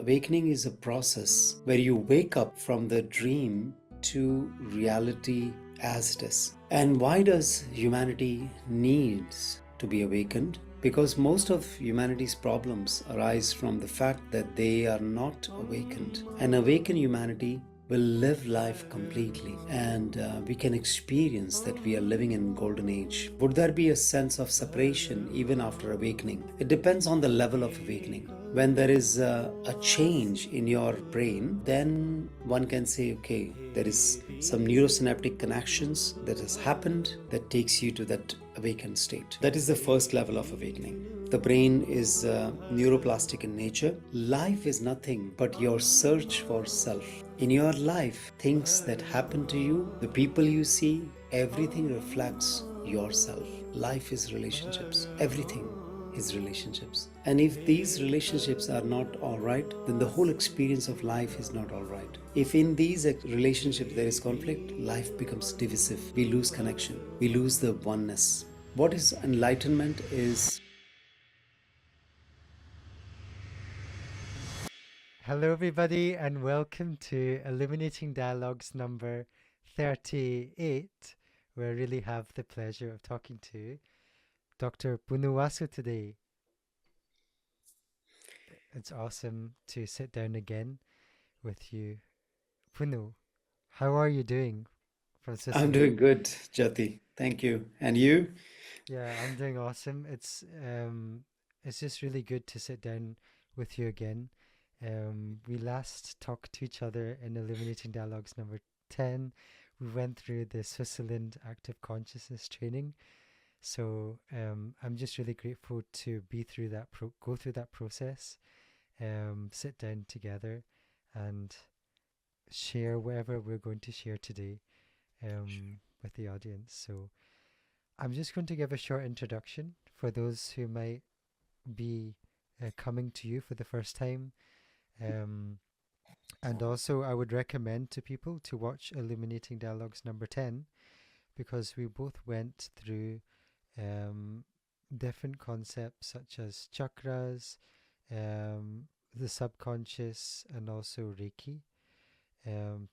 awakening is a process where you wake up from the dream to reality as it is. And why does humanity needs to be awakened? Because most of humanity's problems arise from the fact that they are not awakened. An awakened humanity will live life completely, and we can experience that we are living in golden age. Would there be a sense of separation even after awakening? It depends on the level of awakening. When there is a change in your brain, then one can say, okay, there is some neurosynaptic connections that has happened that takes you to that awakened state. That is the first level of awakening. The brain is neuroplastic in nature. Life is nothing but your search for self. In your life, things that happen to you, the people you see, everything reflects yourself. Life is relationships. Everything is relationships. And if these relationships are not all right, then the whole experience of life is not all right. If in these relationships there is conflict, life becomes divisive. We lose connection. We lose the oneness. What is enlightenment is... Hello, everybody, and welcome to Illuminating Dialogues number 38, where I really have the pleasure of talking to Dr. Punnu Wasu today. It's awesome to sit down again with you. Punnu, how are you doing from I'm Switzerland? doing good, Jati. Thank you. And you? Yeah, I'm doing awesome. It's just really good to sit down with you again. We last talked to each other in Illuminating Dialogues number 10. We went through the Switzerland Active Consciousness training. So I'm just really grateful to be through that go through that process, sit down together and share whatever we're going to share today with the audience. So I'm just going to give a short introduction for those who might be coming to you for the first time. Um, and also, I would recommend to people to watch Illuminating Dialogues number 10 because we both went through um, different concepts such as chakras, the subconscious, and also Reiki.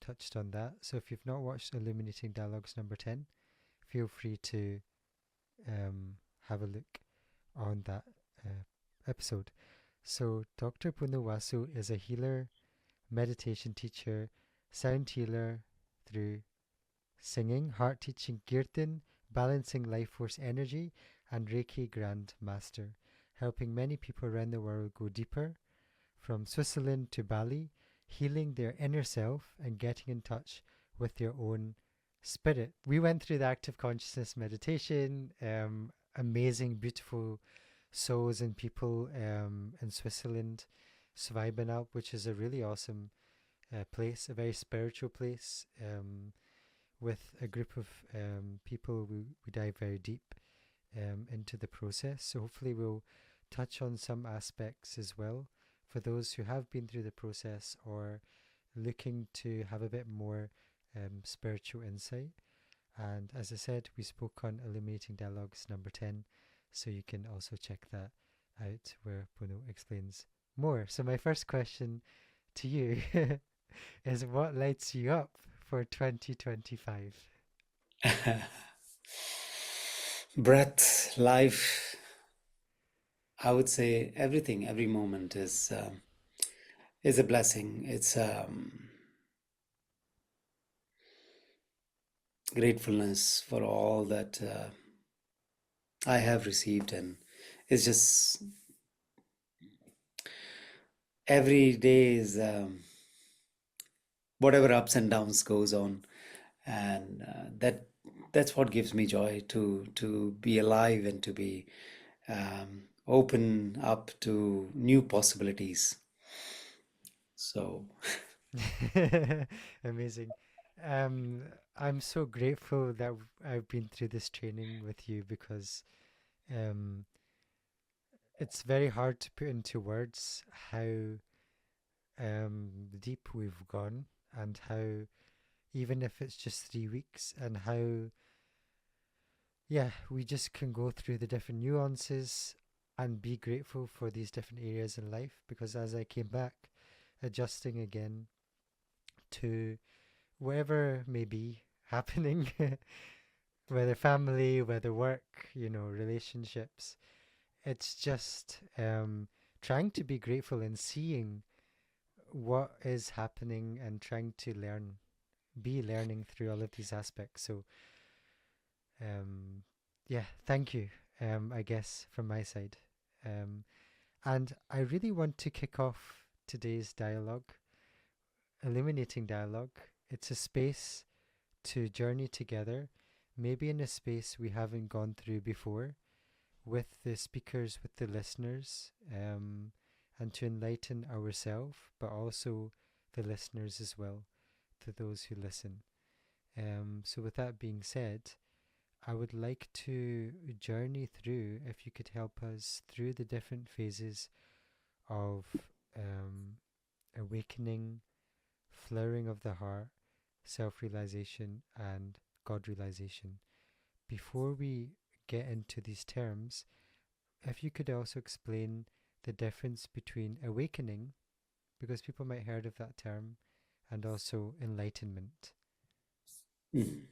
Touched on that. So if you've not watched Illuminating Dialogues number 10, feel free to have a look on that episode. So, Dr. Punnu Wasu is a healer, meditation teacher, sound healer through singing, heart teaching Kirtan, balancing life force energy, and Reiki Grand Master, helping many people around the world go deeper, from Switzerland to Bali, healing their inner self and getting in touch with their own spirit. We went through the active consciousness meditation, amazing, beautiful souls and people in Switzerland vibing up, which is a really awesome place, a very spiritual place. With a group of people, we dive very deep into the process. So hopefully we'll touch on some aspects as well for those who have been through the process or looking to have a bit more spiritual insight. And as I said, we spoke on Illuminating Dialogues number 10, so you can also check that out where Puno explains more. So my first question to you is what lights you up for 2025? Breath, life, I would say everything, every moment is a blessing. It's gratefulness for all that I have received, and it's just every day is whatever ups and downs goes on, and that's what gives me joy to be alive and to be open up to new possibilities. So Amazing. Um, I'm so grateful that I've been through this training with you because um, it's very hard to put into words how deep we've gone and how, even if it's just 3 weeks, and how, yeah, we just can go through the different nuances and be grateful for these different areas in life. Because as I came back adjusting again to whatever may be happening, whether family, whether work, relationships. It's just trying to be grateful and seeing what is happening and trying to be learning through all of these aspects. So, um, yeah, thank you, I guess, from my side. Um, and I really want to kick off today's dialogue, Illuminating Dialogue. It's a space to journey together, maybe in a space we haven't gone through before, with the speakers, with the listeners, and to enlighten ourselves, but also the listeners as well, to those who listen. So, with that being said, I would like to journey through, if you could help us through the different phases of um, awakening, flowering of the heart, self realization, and God realization. Before we get into these terms, if you could also explain the difference between awakening, because people might heard of that term, and also enlightenment. Mm.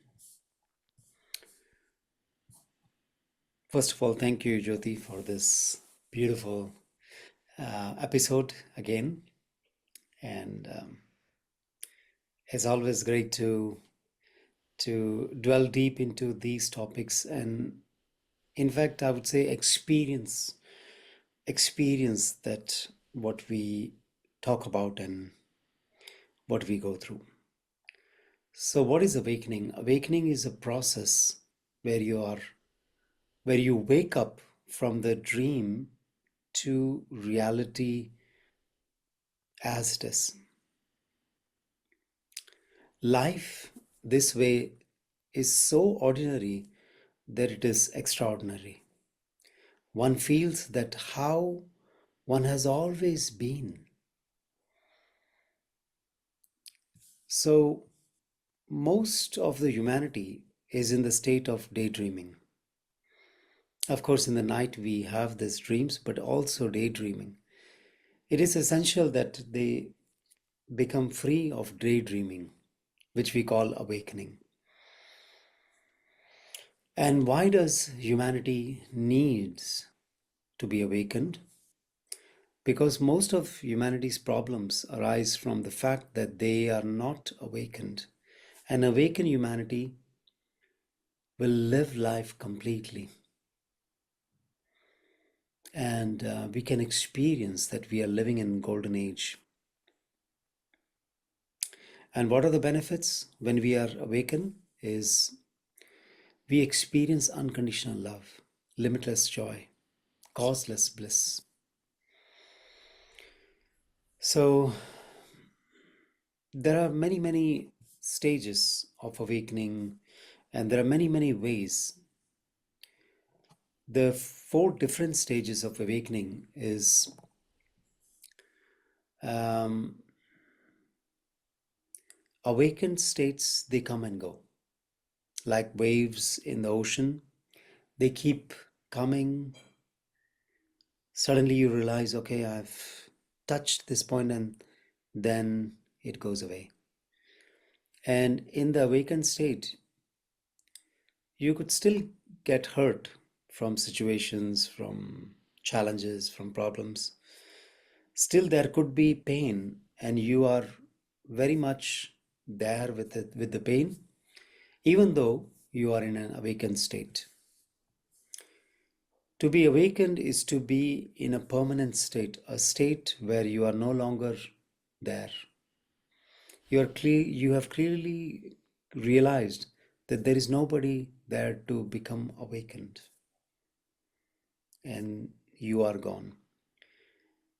First of all, thank you, Jyoti, for this beautiful episode again. And it's always great to dwell deep into these topics, and in fact, I would say experience that what we talk about and what we go through. So, what is awakening? Awakening is a process where where you wake up from the dream to reality as it is. Life this way is so ordinary that it is extraordinary. One feels that how one has always been. So, most of the humanity is in the state of daydreaming. Of course, in the night we have these dreams, but also daydreaming. It is essential that they become free of daydreaming, which we call awakening. And why does humanity needs to be awakened? Because most of humanity's problems arise from the fact that they are not awakened. An awakened humanity will live life completely. And we can experience that we are living in golden age. And what are the benefits when we are awakened? Is we experience unconditional love, limitless joy, causeless bliss. So there are many stages of awakening, and there are many ways. The four different stages of awakening is um, awakened states, they come and go like waves in the ocean. They keep coming. Suddenly you realize, okay, I've touched this point, and then it goes away. And in the awakened state, you could still get hurt from situations, from challenges, from problems. Still, there could be pain, and you are very much there with the pain, even though you are in an awakened state. To be awakened is to be in a permanent state, a state where you are no longer there. You have clearly realized that there is nobody there to become awakened, and you are gone.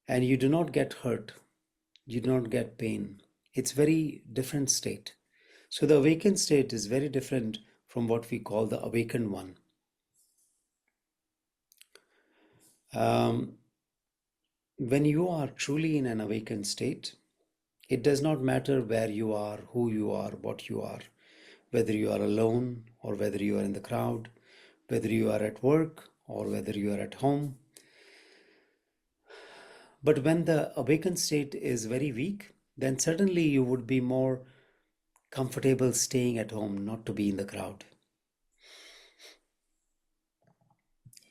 And you do not get hurt, you do not get pain. It's very different state. So the awakened state is very different from what we call the awakened one. Um, when you are truly in an awakened state, it does not matter where you are, who you are, what you are, whether you are alone or whether you are in the crowd, whether you are at work or whether you are at home. But when the awakened state is very weak, then certainly you would be more comfortable staying at home, not to be in the crowd.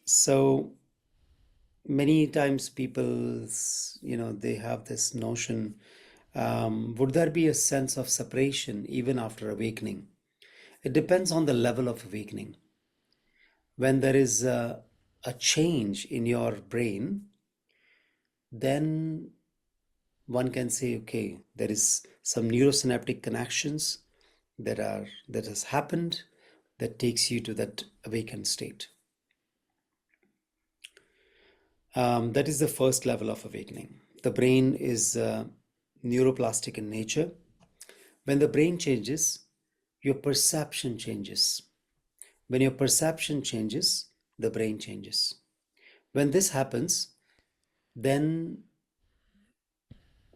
So many times people, they have this notion, would there be a sense of separation even after awakening? It depends on the level of awakening. When there is a change in your brain, then one can say, okay, there is some neurosynaptic connections that has happened that takes you to that awakened state. That is the first level of awakening. The brain is neuroplastic in nature. When the brain changes, your perception changes. When your perception changes, the brain changes. When this happens, then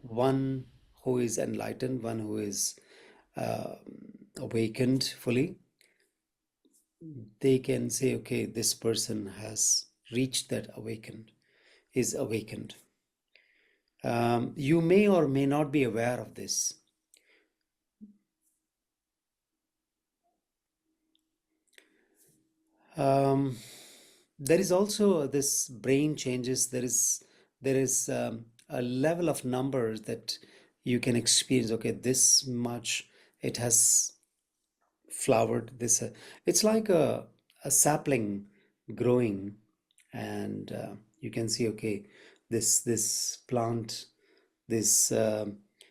one who is enlightened, one who is uh, awakened fully, they can say, okay, this person has reached that awakened, is awakened. You may or may not be aware of this. Um, there is also this brain changes. There is a level of numbers that you can experience. Okay, this much it has flowered. It's like a sapling growing, and you can see, okay, this plant, this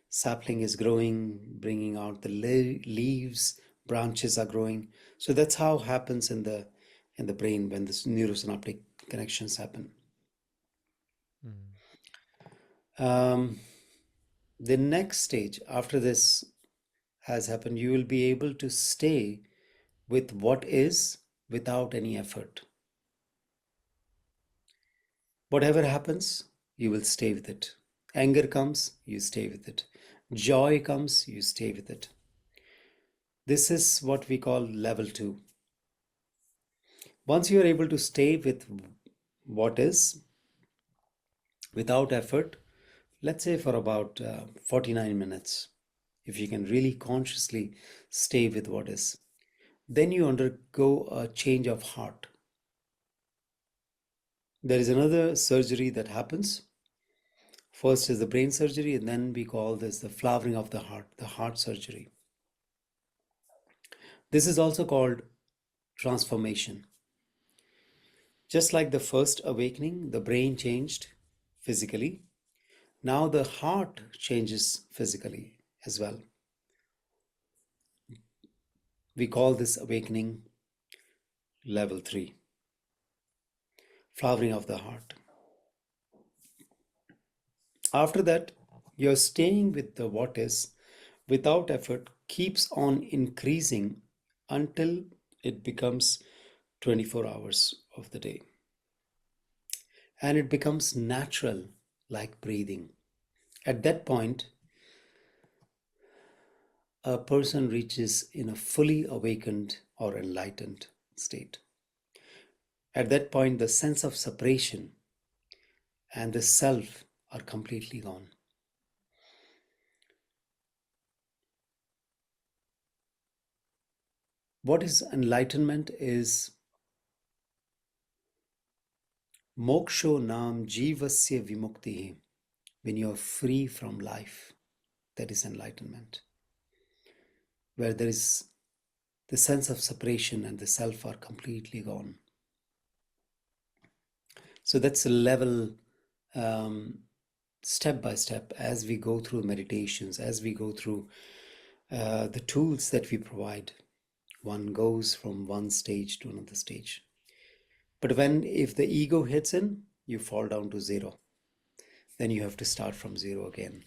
sapling is growing, bringing out the leaves, branches are growing. So that's how happens in the brain when this neurosynaptic connections happen. Mm. um, the next stage after this has happened, you will be able to stay with what is without any effort. Whatever happens, you will stay with it. Anger comes, you stay with it. Joy comes, you stay with it. This is what we call level 2. Once you are able to stay with what is without effort, let's say for about 49 minutes, if you can really consciously stay with what is, then you undergo a change of heart. There is another surgery that happens. First is the brain surgery, and then we call this the flowering of the heart surgery. This is also called transformation. Just like the first awakening, the brain changed physically. Now the heart changes physically as well. We call this awakening level 3, flowering of the heart. After that, you're staying with the what is without effort, keeps on increasing until it becomes 24 hours of the day. And it becomes natural, like breathing. At that point, a person reaches in a fully awakened or enlightened state. At that point, the sense of separation and the self are completely gone. What is enlightenment is moksho nam jivasya vimukti. When you are free from life, that is enlightenment. Where there is the sense of separation and the self are completely gone. So that's a level, step by step, as we go through meditations, as we go through the tools that we provide. One goes from one stage to another stage. But if the ego hits in, you fall down to zero. Then you have to start from zero again.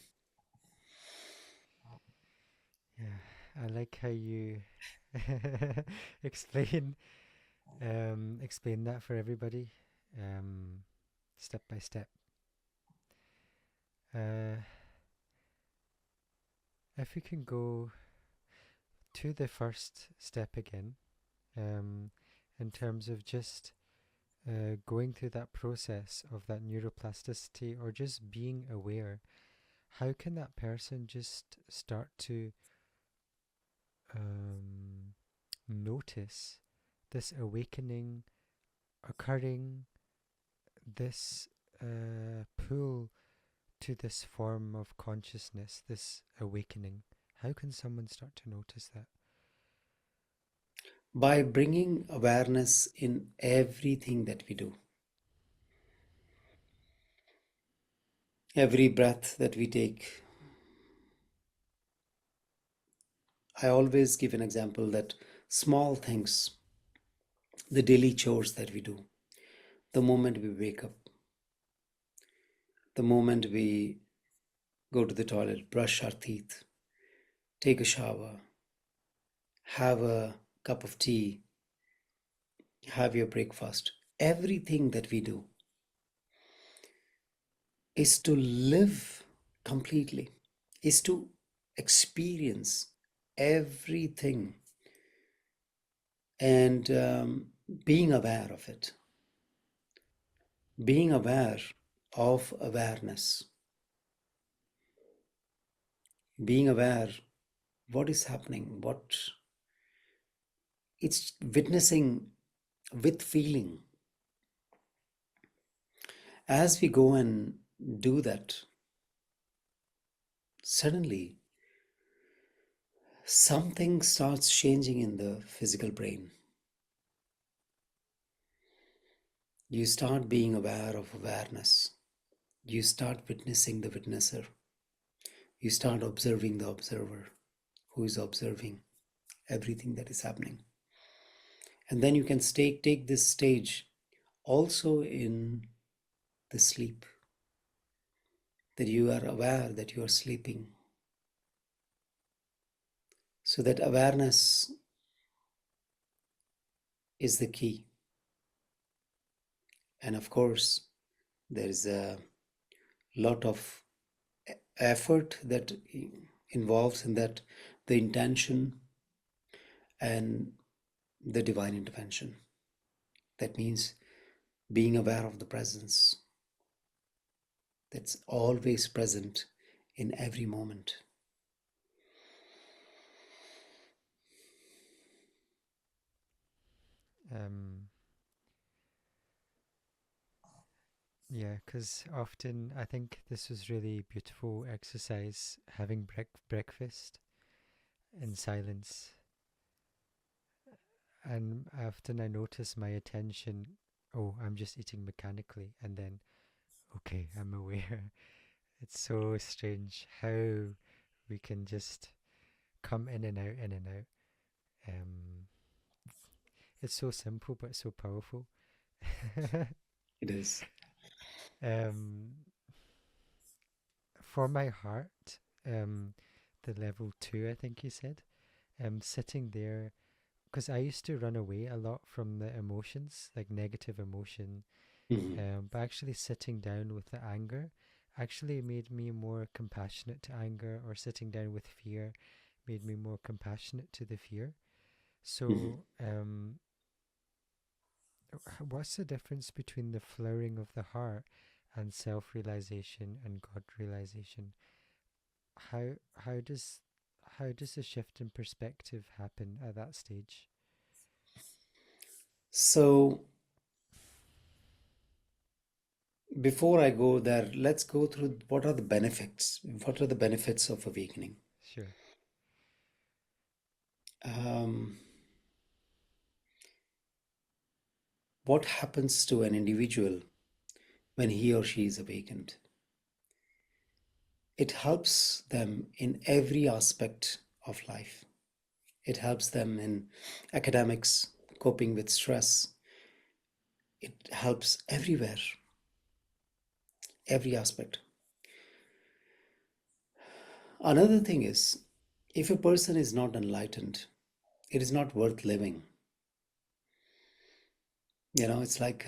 Yeah, I like how you explain explain that for everybody, um, step by step. Uh, if we can go to the first step again, um, in terms of just going through that process of that neuroplasticity or just being aware, how can that person just start to um, notice this awakening occurring, this pull to this form of consciousness, this awakening? How can someone start to notice that? By bringing awareness in everything that we do. Every breath that we take. I always give an example that small things, the daily chores that we do, the moment we wake up, the moment we go to the toilet, brush our teeth, take a shower, have a cup of tea, have your breakfast, everything that we do is to live completely, is to experience everything and being aware of it, being aware of awareness, being aware what is happening, what it's witnessing with feeling. As we go and do that, suddenly something starts changing in the physical brain. You start being aware of awareness. You start witnessing the witnesser. You start observing the observer who is observing everything that is happening. And then you can take this stage also in the sleep, that you are aware that you are sleeping. So that awareness is the key. And of course, there is a lot of effort that involves in that, the intention and the divine intervention. That means being aware of the presence that's always present in every moment. Um, yeah, because often I think this was really beautiful exercise, having breakfast in silence. And often I notice my attention, oh, I'm just eating mechanically, and then, okay, I'm aware. It's so strange how we can just come in and out, in and out. Um, it's so simple but so powerful. It is. um, for my heart, the level 2, I think you said, sitting there, because I used to run away a lot from the emotions, like negative emotion, Mhm. but actually sitting down with the anger actually made me more compassionate to anger, or sitting down with fear made me more compassionate to the fear. Mhm. So, what's the difference between the flowering of the heart and self-realization and God realization? How how does how does a shift in perspective happen at that stage? So before I go there, let's go through what are the benefits. What are the benefits of awakening? Sure. Um, what happens to an individual when he or she is awakened? It helps them in every aspect of life. It helps them in academics, coping with stress. It helps everywhere, every aspect. Another thing is, if a person is not enlightened, it is not worth living. It's like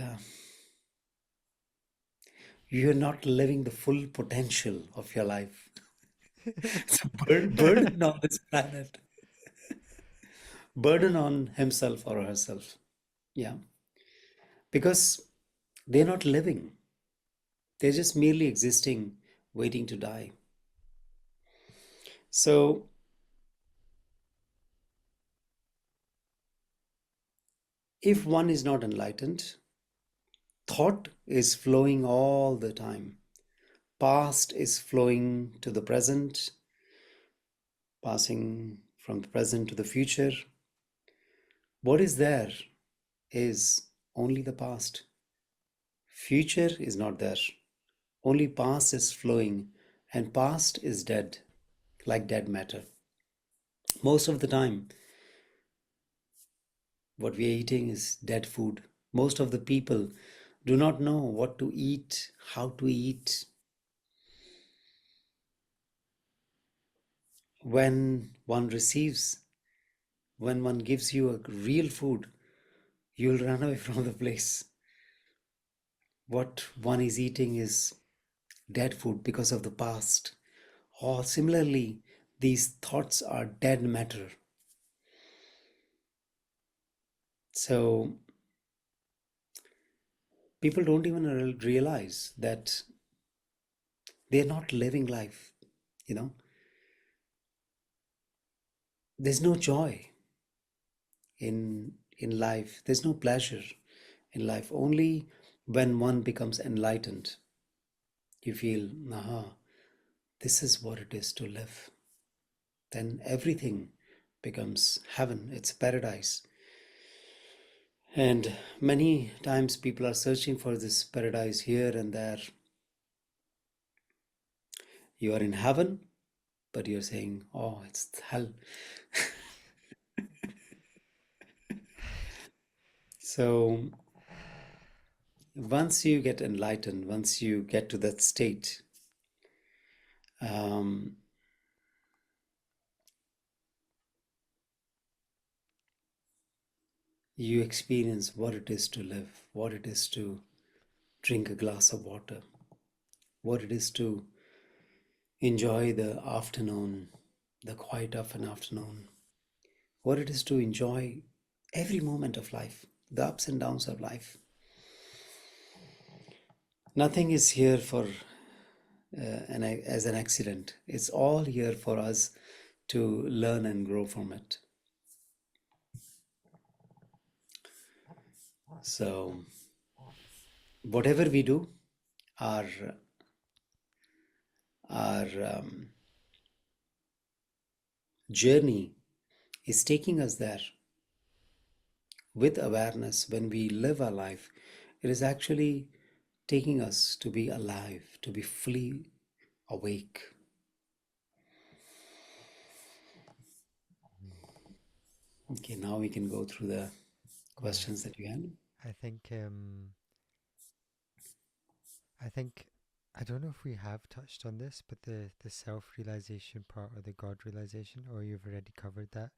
you're not living the full potential of your life. It's a burden on this planet, burden on himself or herself. Yeah. Because They're not living, they're just merely existing, waiting to die. So, if one is not enlightened, thought is flowing all the time. Past is flowing to the present, passing from the present to the future. What is there is only the past. Future is not there. Only past is flowing, and past is dead, like dead matter. Most of the time, what we are eating is dead food. Most of the people do not know what to eat, how to eat. When one receives, when one gives you a real food, you'll run away from the place. What one is eating is dead food because of the past. Or similarly, these thoughts are dead matter. So people don't even realize that they're not living life. You know, there's no joy in life. There's no pleasure in life. Only when one becomes enlightened, you feel, aha, this is what it is to live. Then everything becomes heaven. It's paradise. And many times people are searching for this paradise here and there. You are in heaven, but you're saying, oh, it's hell. So once you get enlightened, once you get to that state, um, you experience what it is to live, what it is to drink a glass of water, what it is to enjoy the afternoon, the quiet of an afternoon, what it is to enjoy every moment of life, the ups and downs of life. Nothing is here for as an accident. It's all here for us to learn and grow from it. So, whatever we do, our our journey is taking us there with awareness. When we live our life, it is actually taking us to be alive, to be fully awake. Okay, now we can go through the Yeah, questions that you had. I think I think I don't know if we have touched on this, but the self-realization part or the God realization, or you've already covered that.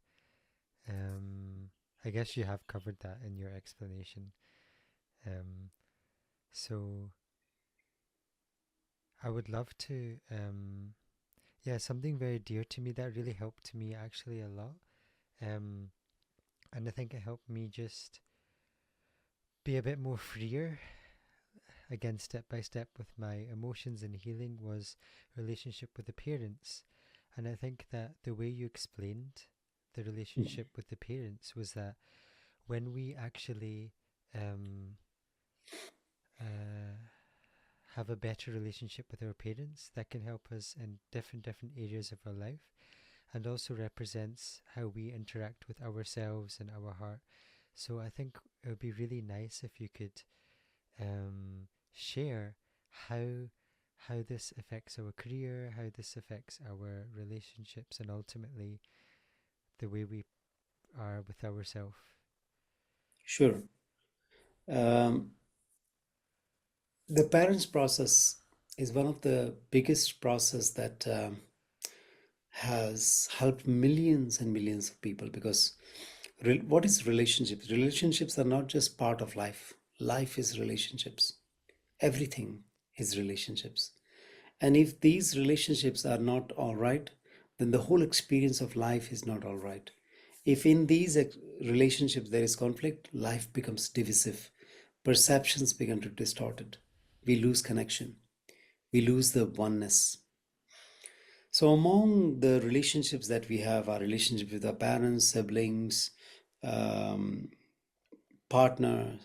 Um, I guess you have covered that in your explanation. Um, so I would love to. Yeah, something very dear to me that really helped me actually a lot. Um, and I think it helped me just be a bit more freer again step by step with my emotions and healing was relationship with the parents. And I think that the way you explained the relationship with the parents was that when we actually um, uh, have a better relationship with our parents, that can help us in different areas of our life, and also represents how we interact with ourselves and our heart. So I think it would be really nice if you could share how how this affects our career, how this affects our relationships, and ultimately the way we are with ourselves. Sure. Um, the parents process is one of the biggest process that has helped millions and millions of people because what is relationships? Relationships are not just part of life. Life is relationships. Everything is relationships. And if these relationships are not all right, then the whole experience of life is not all right. If in these relationships there is conflict, life becomes divisive. perceptions begin to distort it. We lose connection. We lose the oneness. So, among the relationships that we have, our relationship with our parents, siblings, um, partner,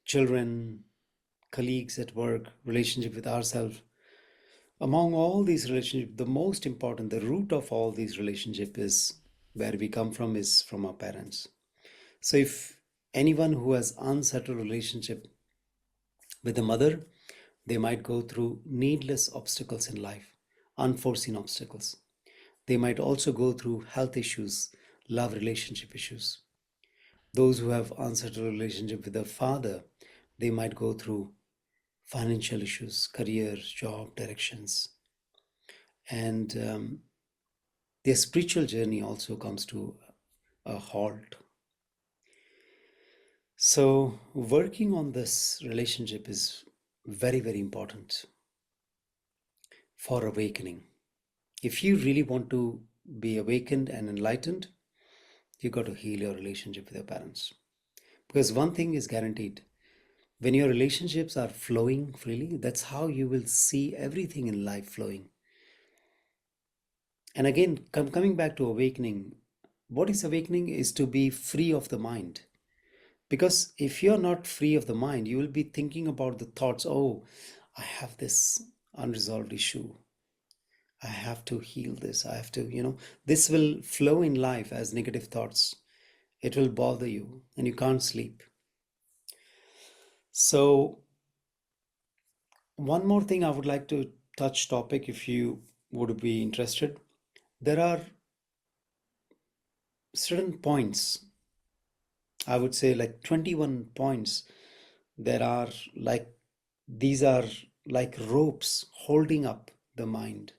children, colleagues at work, relationship with ourselves. Among all these relationships, the most important, the root of all these relationships is where we come from is from our parents. So if anyone who has unsettled relationship with the mother, they might go through needless obstacles in life, unforeseen obstacles. They might also go through health issues, love relationship issues. Those who have unsettled relationship with their father, they might go through financial issues, career, job, directions. And their spiritual journey also comes to a halt. So, working on this relationship is very, very important for awakening. If you really want to be awakened and enlightened, you got to heal your relationship with your parents. Because one thing is guaranteed, when your relationships are flowing freely, that's how you will see everything in life flowing. And again, coming back to awakening, what is awakening is to be free of the mind. Because if you're not free of the mind, you will be thinking about the thoughts, oh, I have this unresolved issue. I have to heal this. I have to, this will flow in life as negative thoughts. It will bother you and you can't sleep. So, one more thing I would like to touch topic if you would be interested. There are certain points, I would say like 21 points. There are like, these are like ropes holding up the mind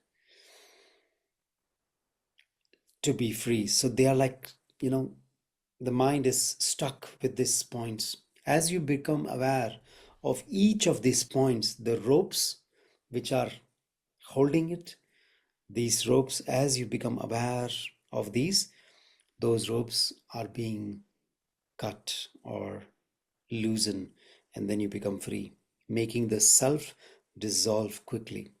to be free. So they are like, the mind is stuck with these points. As you become aware of each of these points, the ropes which are holding it, these ropes, as you become aware of these, those ropes are being cut or loosen, and then you become free, making the self dissolve quickly.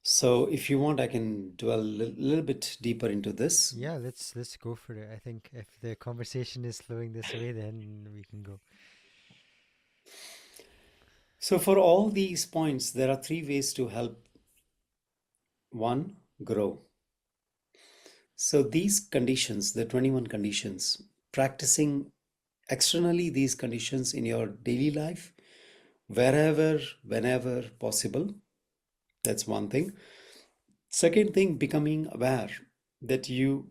So if you want, I can dwell a little bit deeper into this. Yeah, let's go for it. I think if the conversation is flowing this way, then we can go. So for all these points, there are three ways to help one grow. So these conditions, the 21 conditions, practicing externally these conditions in your daily life, wherever, whenever possible, that's one thing. Second thing, becoming aware that you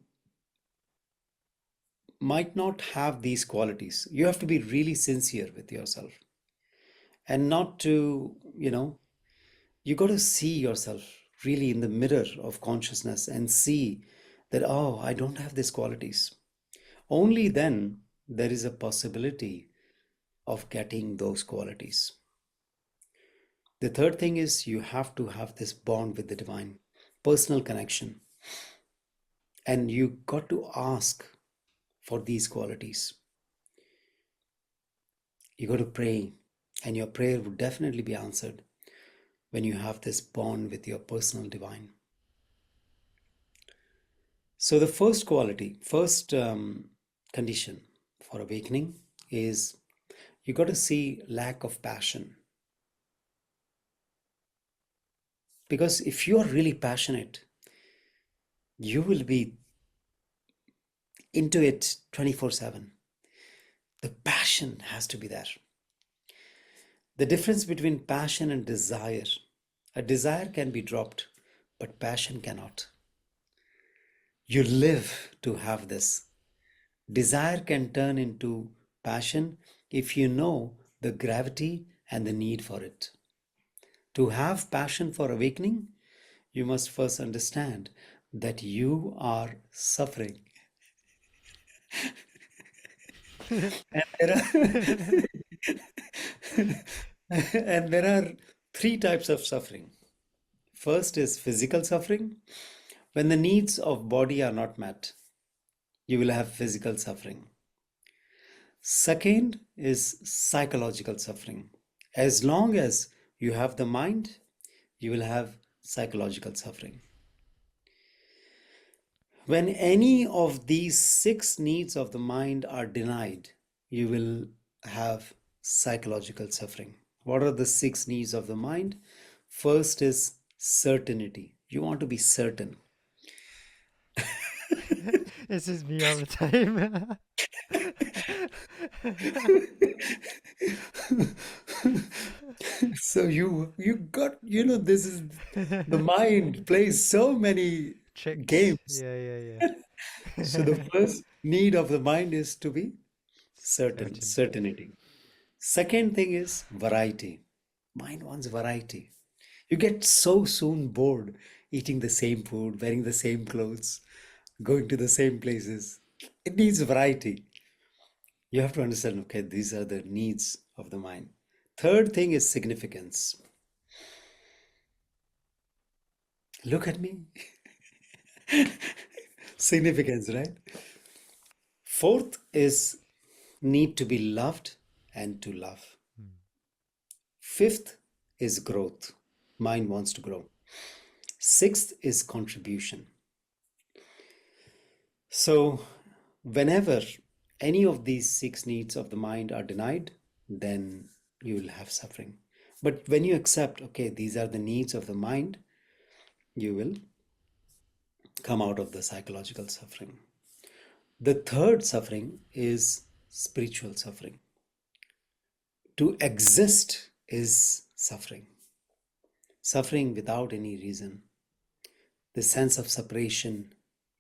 might not have these qualities. You have to be really sincere with yourself and not to, you got to see yourself really in the mirror of consciousness and see that, oh, I don't have these qualities. Only then there is a possibility of getting those qualities. The third thing is you have to have this bond with the divine, personal connection. And you got to ask for these qualities. You got to pray, and your prayer would definitely be answered when you have this bond with your personal divine. So the first condition for awakening is you got to see lack of passion. Because if you are really passionate, you will be into it 24/7. The passion has to be there. The difference between passion and desire, a desire can be dropped, but passion cannot. You live to have this. Desire can turn into passion if you know the gravity and the need for it. To have passion for awakening, you must first understand that you are suffering. And there are and there are three types of suffering. First is physical suffering. When the needs of body are not met, you will have physical suffering. Second is psychological suffering. As long as you have the mind, you will have psychological suffering. When any of these six needs of the mind are denied, you will have psychological suffering. What are the six needs of the mind? First is certainty. You want to be certain. This is me all the time. So you got, this is the mind plays so many Tricks. games. Yeah, yeah, So the yeah. first need of the mind is to be certain, Certain. certainty. Second thing is variety. Mind wants variety. You get so soon bored eating the same food, wearing the same clothes, going to the same places. It needs variety. You have to understand, okay, these are the needs of the mind. Third thing is significance. Look at me. Significance, right? Fourth is need to be loved and to love. Mm. Fifth is growth. Mind wants to grow. Sixth is contribution. So, whenever any of these six needs of the mind are denied, then you will have suffering. But when you accept, okay, these are the needs of the mind, you will come out of the psychological suffering. The third suffering is spiritual suffering. To exist is suffering, suffering without any reason. The sense of separation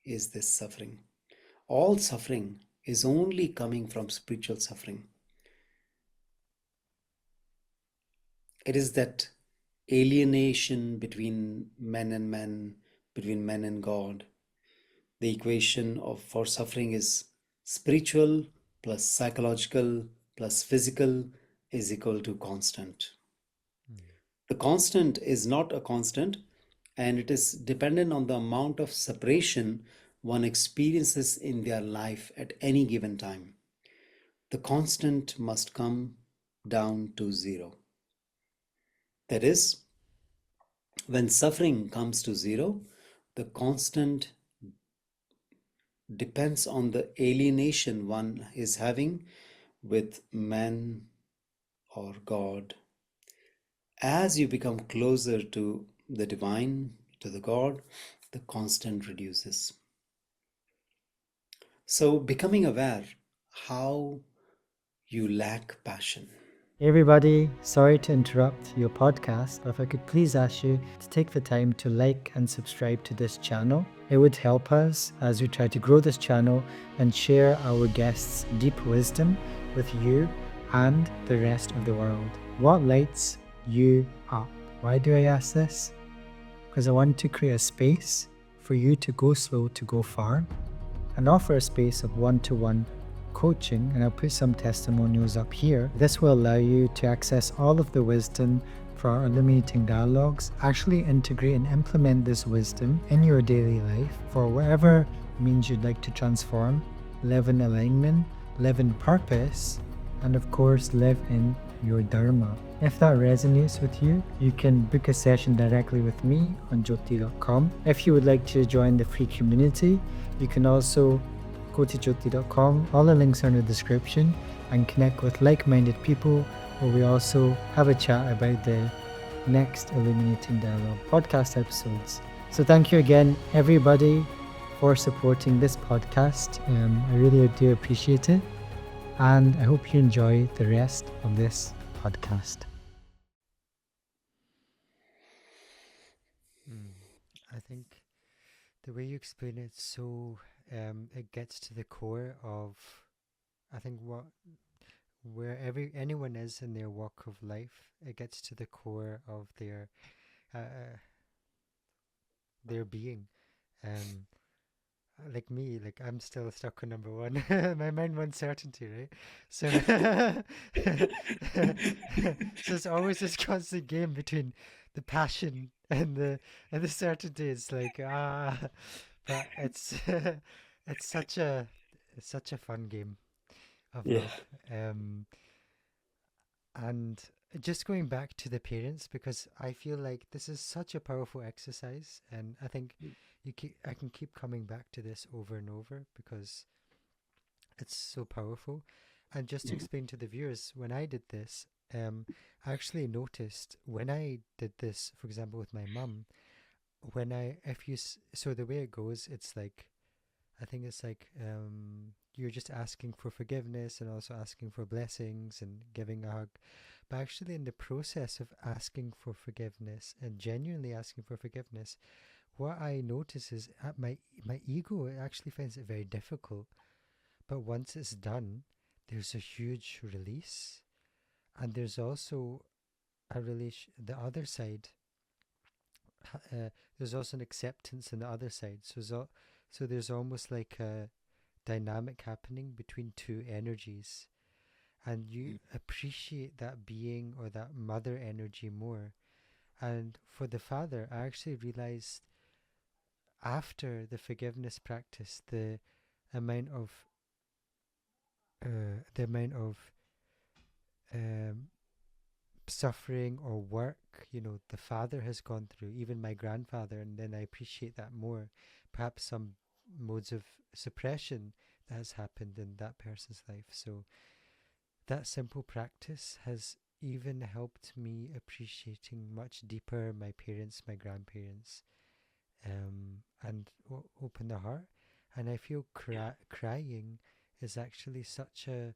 is this suffering. All suffering is only coming from spiritual suffering. It is that alienation between men, between men and God. The equation of for suffering is spiritual plus psychological plus physical is equal to constant. Mm. The constant is not a constant, and it is dependent on the amount of separation one experiences in their life at any given time. The constant must come down to zero. That is, when suffering comes to zero, the constant depends on the alienation one is having with man or God. As you become closer to the divine, to the God, the constant reduces. So, becoming aware how you lack passion. Hey everybody, sorry to interrupt your podcast, but if I could please ask you to take the time to like and subscribe to this channel. It would help us as we try to grow this channel and share our guests' deep wisdom with you and the rest of the world. What lights you up? Why do I ask this? Because I want to create a space for you to go slow to go far and offer a space of one-to-one coaching, and I'll put some testimonials up here. This will allow you to access all of the wisdom for our Illuminating Dialogues, actually integrate and implement this wisdom in your daily life for whatever means you'd like to transform, live in alignment, live in purpose, and of course live in your Dharma. If that resonates with you, you can book a session directly with me on Jhoty.com. If you would like to join the free community, you can also go to Jhoty.com. All the links are in the description, and connect with like-minded people, where we also have a chat about the next Illuminating Dialogue podcast episodes. So thank you again, everybody, for supporting this podcast. I really do appreciate it, and I hope you enjoy the rest of this podcast. I think the way you explain it, so it gets to the core of, I think, anyone is in their walk of life. It gets to the core of their being. Um, like me, like I'm still stuck on number one. My mind wants certainty, right? So, so it's always this constant game between the passion and the certainty. It's like but it's it's such a fun game. of Yeah. love. Um, and just going back to the parents, because I feel like this is such a powerful exercise, and I think I can keep coming back to this over and over because it's so powerful. And just to Mhm. explain to the viewers, when I did this, I actually noticed when I did this, for example, with my mum, when I, if you, so the way it goes, it's like, I think it's like you're just asking for forgiveness and also asking for blessings and giving a hug. But actually, in the process of asking for forgiveness and genuinely asking for forgiveness, what I notice is at my ego, it actually finds it very difficult. But once it's done, there's a huge release, and there's also a relation. The other side, there's also an acceptance on the other side. So there's almost like a dynamic happening between two energies, and you appreciate that being or that mother energy more. And for the father, I actually realized after the forgiveness practice, amount of the amount of um, suffering or work, the father has gone through, even my grandfather, and then I appreciate that more. Perhaps some modes of suppression that has happened in that person's life. So that simple practice has even helped me appreciating much deeper my parents, my grandparents, and open the heart. And I feel crying is actually such an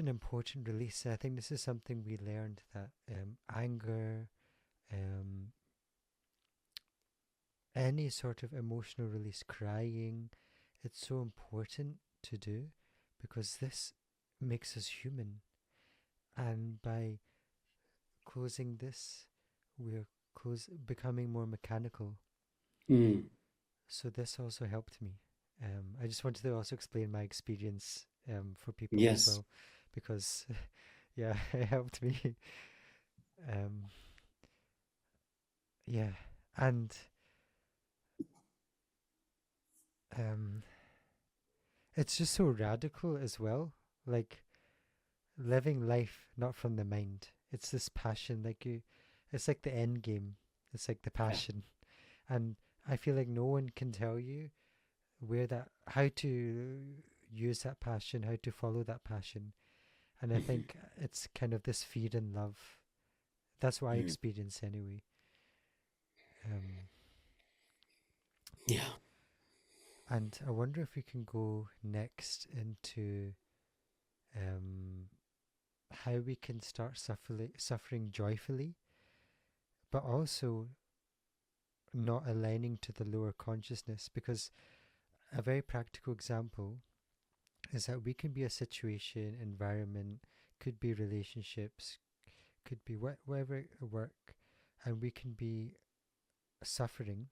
important release. I think this is something we learned that anger, um, any sort of emotional release, crying, it's so important to do because this makes us human. And by closing this, we're becoming more mechanical. Mm. So this also helped me. I just wanted to also explain my experience for people as Yes. well, because yeah, it helped me. Um, yeah, and um, it's just so radical as well. Like living life not from the mind. It's this passion, it's like the end game. It's like the Yeah. passion, and I feel like no one can tell you how to use that passion, how to follow that passion. And I Mhm. think it's kind of this feed and love. That's what I Mm. experience anyway. Um, Yeah. and I wonder if we can go next into um, how we can start suffering joyfully, but also not aligning to the lower consciousness. Because a very practical example is that we can be a situation, environment, could be relationships, could be whatever work, and we can be suffering,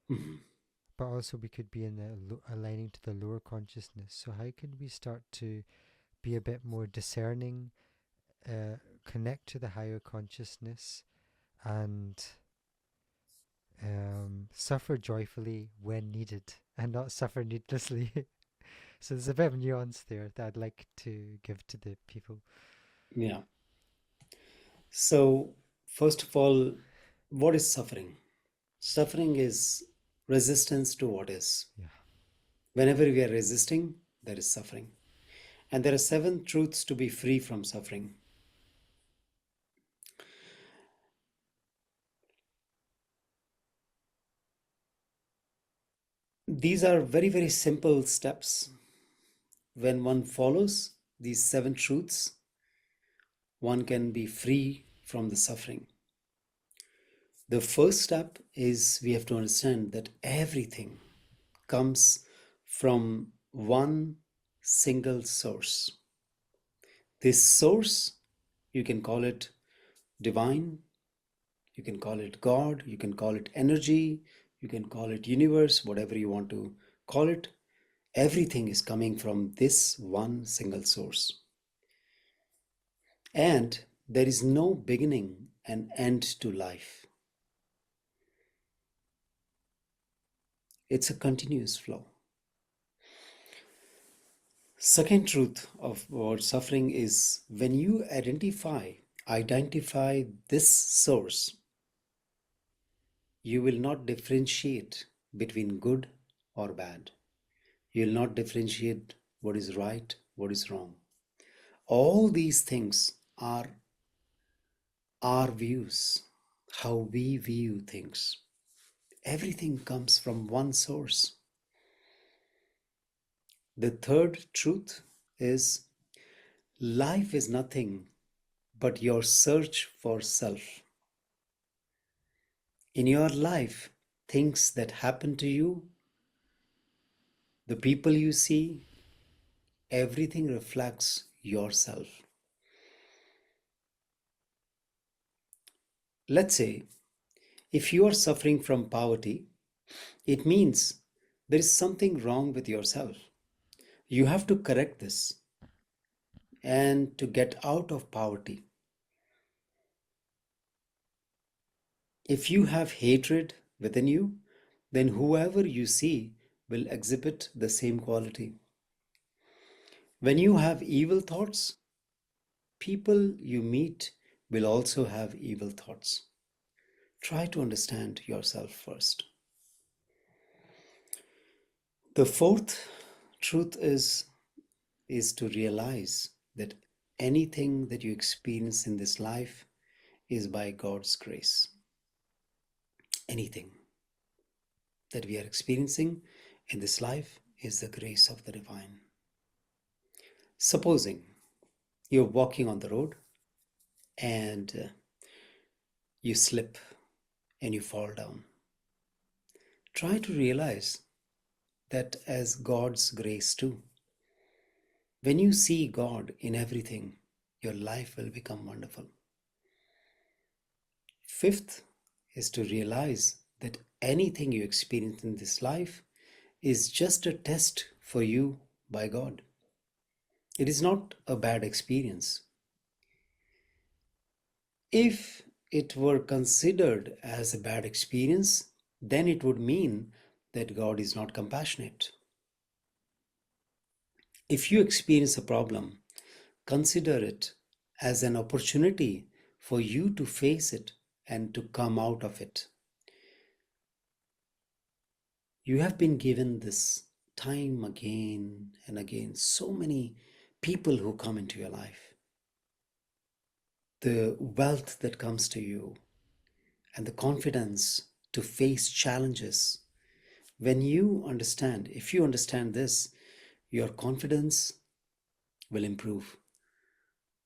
Mhm. but also we could be in aligning to the lower consciousness. So how can we start to be a bit more discerning, uh, connect to the higher consciousness, and suffer joyfully when needed, and not suffer needlessly? So there's a bit of nuance there that I'd like to give to the people. Yeah. So, first of all, what is suffering? Suffering is resistance to what is. Yeah. Whenever we are resisting, there is suffering. And there are seven truths to be free from suffering. These are very, very simple steps. When one follows these seven truths, one can be free from the suffering. The first step is we have to understand that everything comes from one single source. This source, you can call it divine, you can call it God, you can call it energy, you can call it universe, whatever you want to call it. Everything is coming from this one single source. And there is no beginning and end to life. It's a continuous flow. Second truth of about suffering is when you identify this source, you will not differentiate between good or bad. You will not differentiate what is right, what is wrong. All these things are our views, how we view things. Everything comes from one source. The third truth is life is nothing but your search for self. In your life, things that happen to you, the people you see, everything reflects yourself. Let's say if you are suffering from poverty, it means there is something wrong with yourself. You have to correct this and to get out of poverty. If you have hatred within you, then whoever you see will exhibit the same quality. When you have evil thoughts, people you meet will also have evil thoughts. Try to understand yourself first. The fourth truth is to realize that anything that you experience in this life is by God's grace. Anything that we are experiencing in this life is the grace of the divine. Supposing you're walking on the road and you slip and you fall down. Try to realize that as God's grace too. When you see God in everything, your life will become wonderful. Fifth is to realize that anything you experience in this life is just a test for you by God. It is not a bad experience. If it were considered as a bad experience, then it would mean that God is not compassionate. If you experience a problem, consider it as an opportunity for you to face it and to come out of it. You have been given this time again and again, so many people who come into your life, the wealth that comes to you, and the confidence to face challenges. When you understand, if you understand this, your confidence will improve.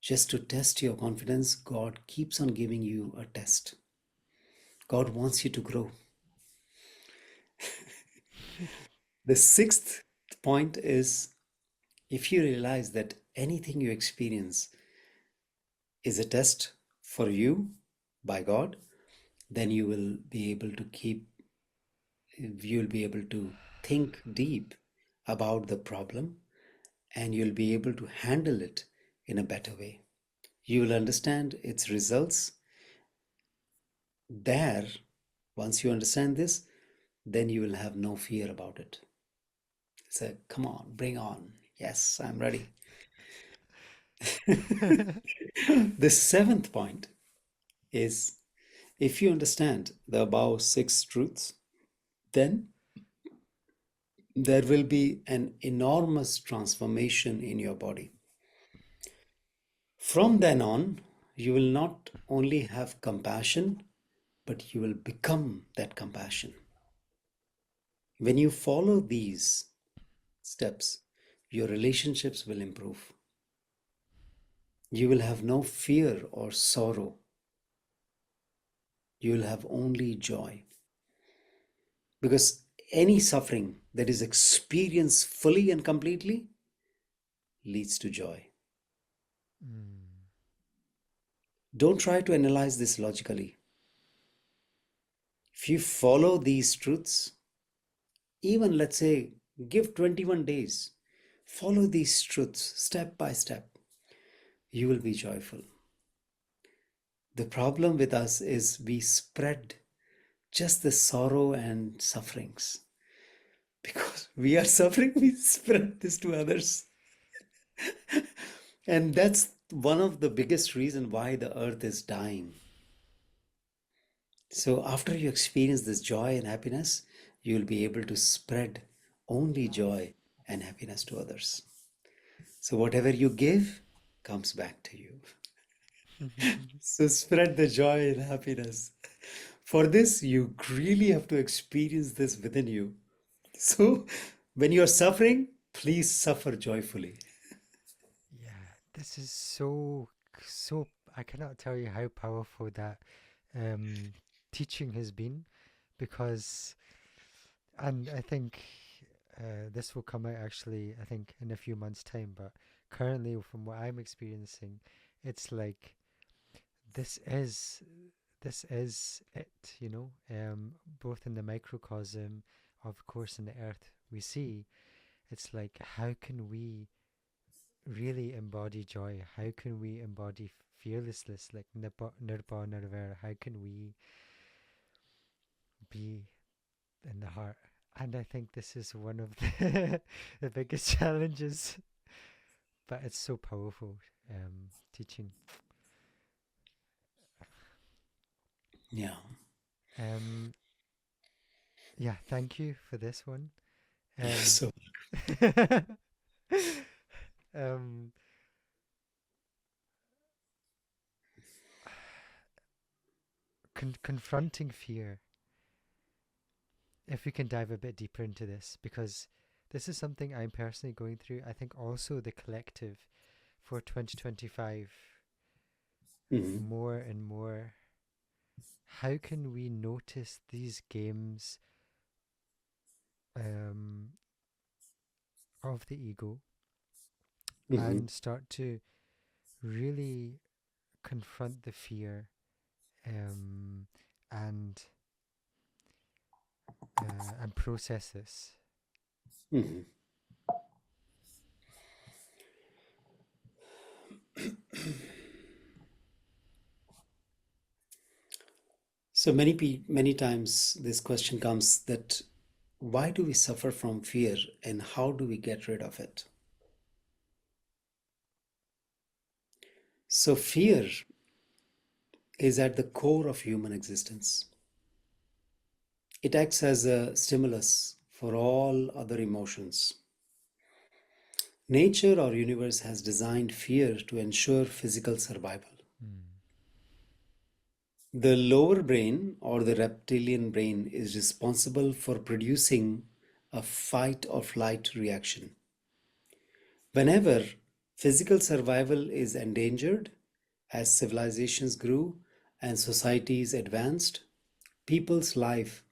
Just to test your confidence, God keeps on giving you a test. God wants you to grow. The sixth point is if you realize that anything you experience is a test for you by God, then you will be able to think deep about the problem and you'll be able to handle it in a better way. You will understand its results. There, once you understand this, then you will have no fear about it. Say, come on, bring on. Yes, I'm ready. The seventh point is if you understand the above six truths, then there will be an enormous transformation in your body. From then on, you will not only have compassion, but you will become that compassion. When you follow these steps, your relationships will improve. You will have no fear or sorrow. You will have only joy. Because any suffering that is experienced fully and completely leads to joy. Mm. Don't try to analyze this logically. If you follow these truths, even let's say give 21 days, follow these truths step by step, you will be joyful. The problem with us is we spread just the sorrow and sufferings. Because we are suffering, we spread this to others. And that's one of the biggest reason why the earth is dying. So after you experience this joy and happiness, you'll be able to spread only joy and happiness to others. So whatever you give comes back to you. So spread the joy and happiness. For this, you really have to experience this within you. So when you're suffering, please suffer joyfully. Yeah, this is so I cannot tell you how powerful that um teaching has been, because and I think this will come out actually I think in a few months time, but currently from what I'm experiencing, it's like this is this is it, both in the microcosm, of course, in the earth we see. It's like, how can we really embody joy? How can we embody fearlessness, like nirpa nirvara? How can we be in the heart? And I think this is one of the, the biggest challenges, but it's so powerful, teaching. Yeah. Um, yeah, thank you for this one. Um, So, um, confronting fear, if we can dive a bit deeper into this, because this is something I'm personally going through. I think also the collective for 2025 mhm, more and more. How can we notice these games um, of the ego mhm, and start to really confront the fear, um, and and process this? mhm. So many times this question comes that why do we suffer from fear and how do we get rid of it? So fear is at the core of human existence. It acts as a stimulus for all other emotions. Nature or universe has designed fear to ensure physical survival. Mm. The lower brain or the reptilian brain is responsible for producing a fight or flight reaction. Whenever physical survival is endangered, as civilizations grew and societies advanced, people's life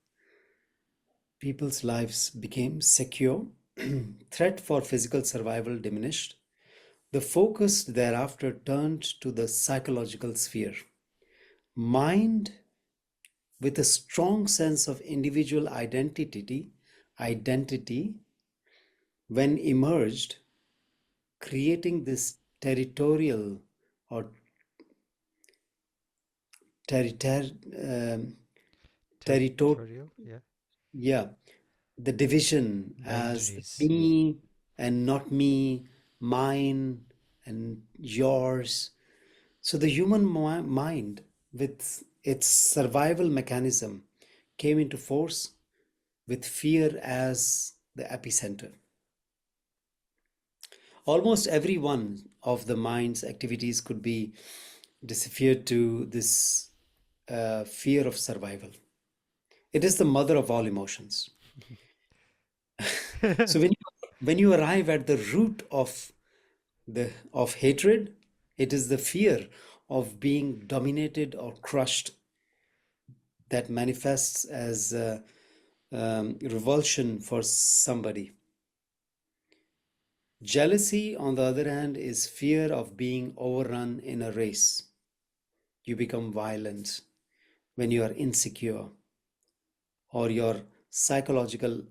people's lives became secure, threat for physical survival diminished. The focus thereafter turned to the psychological sphere. Mind with a strong sense of individual identity when emerged, creating this territorial or territor territor Territorial, yeah. yeah, the division as Boundaries. me and not me, mine and yours. So the human mind, with its survival mechanism, came into force with fear as the epicenter. Almost every one of the mind's activities could be deciphered to this fear of survival. It is the mother of all emotions. So when you arrive at the root of hatred, it is the fear of being dominated or crushed that manifests as revulsion for somebody. Jealousy, on the other hand, is fear of being overrun in a race. You become violent when you are insecure or your psychological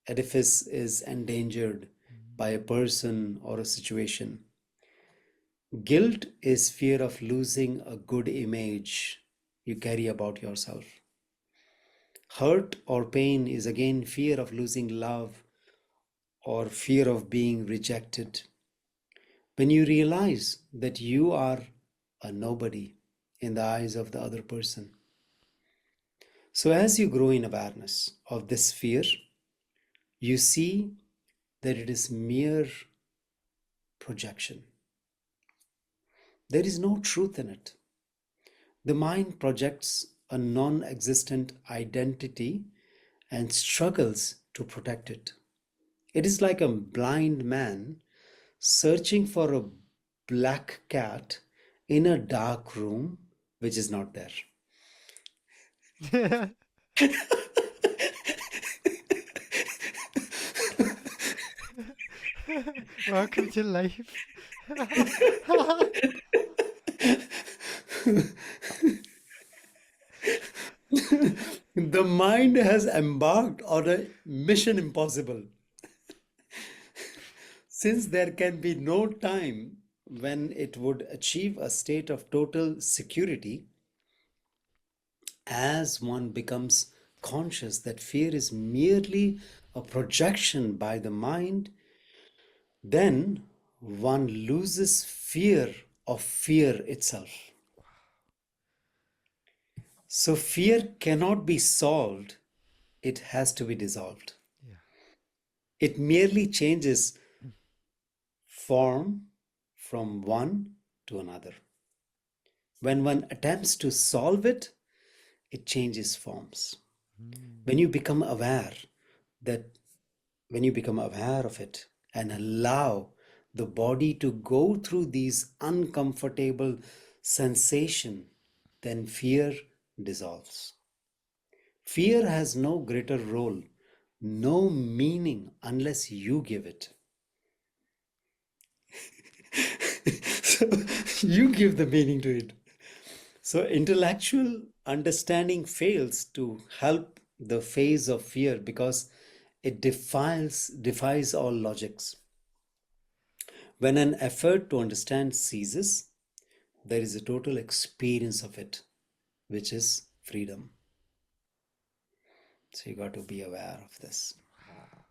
edifice is endangered Mm. by a person or a situation. Guilt is fear of losing a good image you carry about yourself. Hurt or pain is again fear of losing love or fear of being rejected. when you realize that you are a nobody in the eyes of the other person. So, as you grow in awareness of this fear, you see that it is mere projection. There is no truth in it. The mind projects a non existent identity and struggles to protect it. It is like a blind man searching for a black cat in a dark room which is not there. Welcome to life. The mind has embarked on a mission impossible. Since there can be no time when it would achieve a state of total security, as one becomes conscious that fear is merely a projection by the mind, then one loses fear of fear itself. So fear cannot be solved, it has to be dissolved. Yeah. It merely changes form from one to another. When one attempts to solve it, it changes forms. Mm. When you become aware that when you become aware of it and allow the body to go through these uncomfortable sensation, then fear dissolves. Fear has no greater role, no meaning unless you give it. So you give the meaning to it. So intellectual understanding fails to help the phase of fear because it defies all logics. When an effort to understand ceases, there is a total experience of it, which is freedom. So you got to be aware of this. Wow.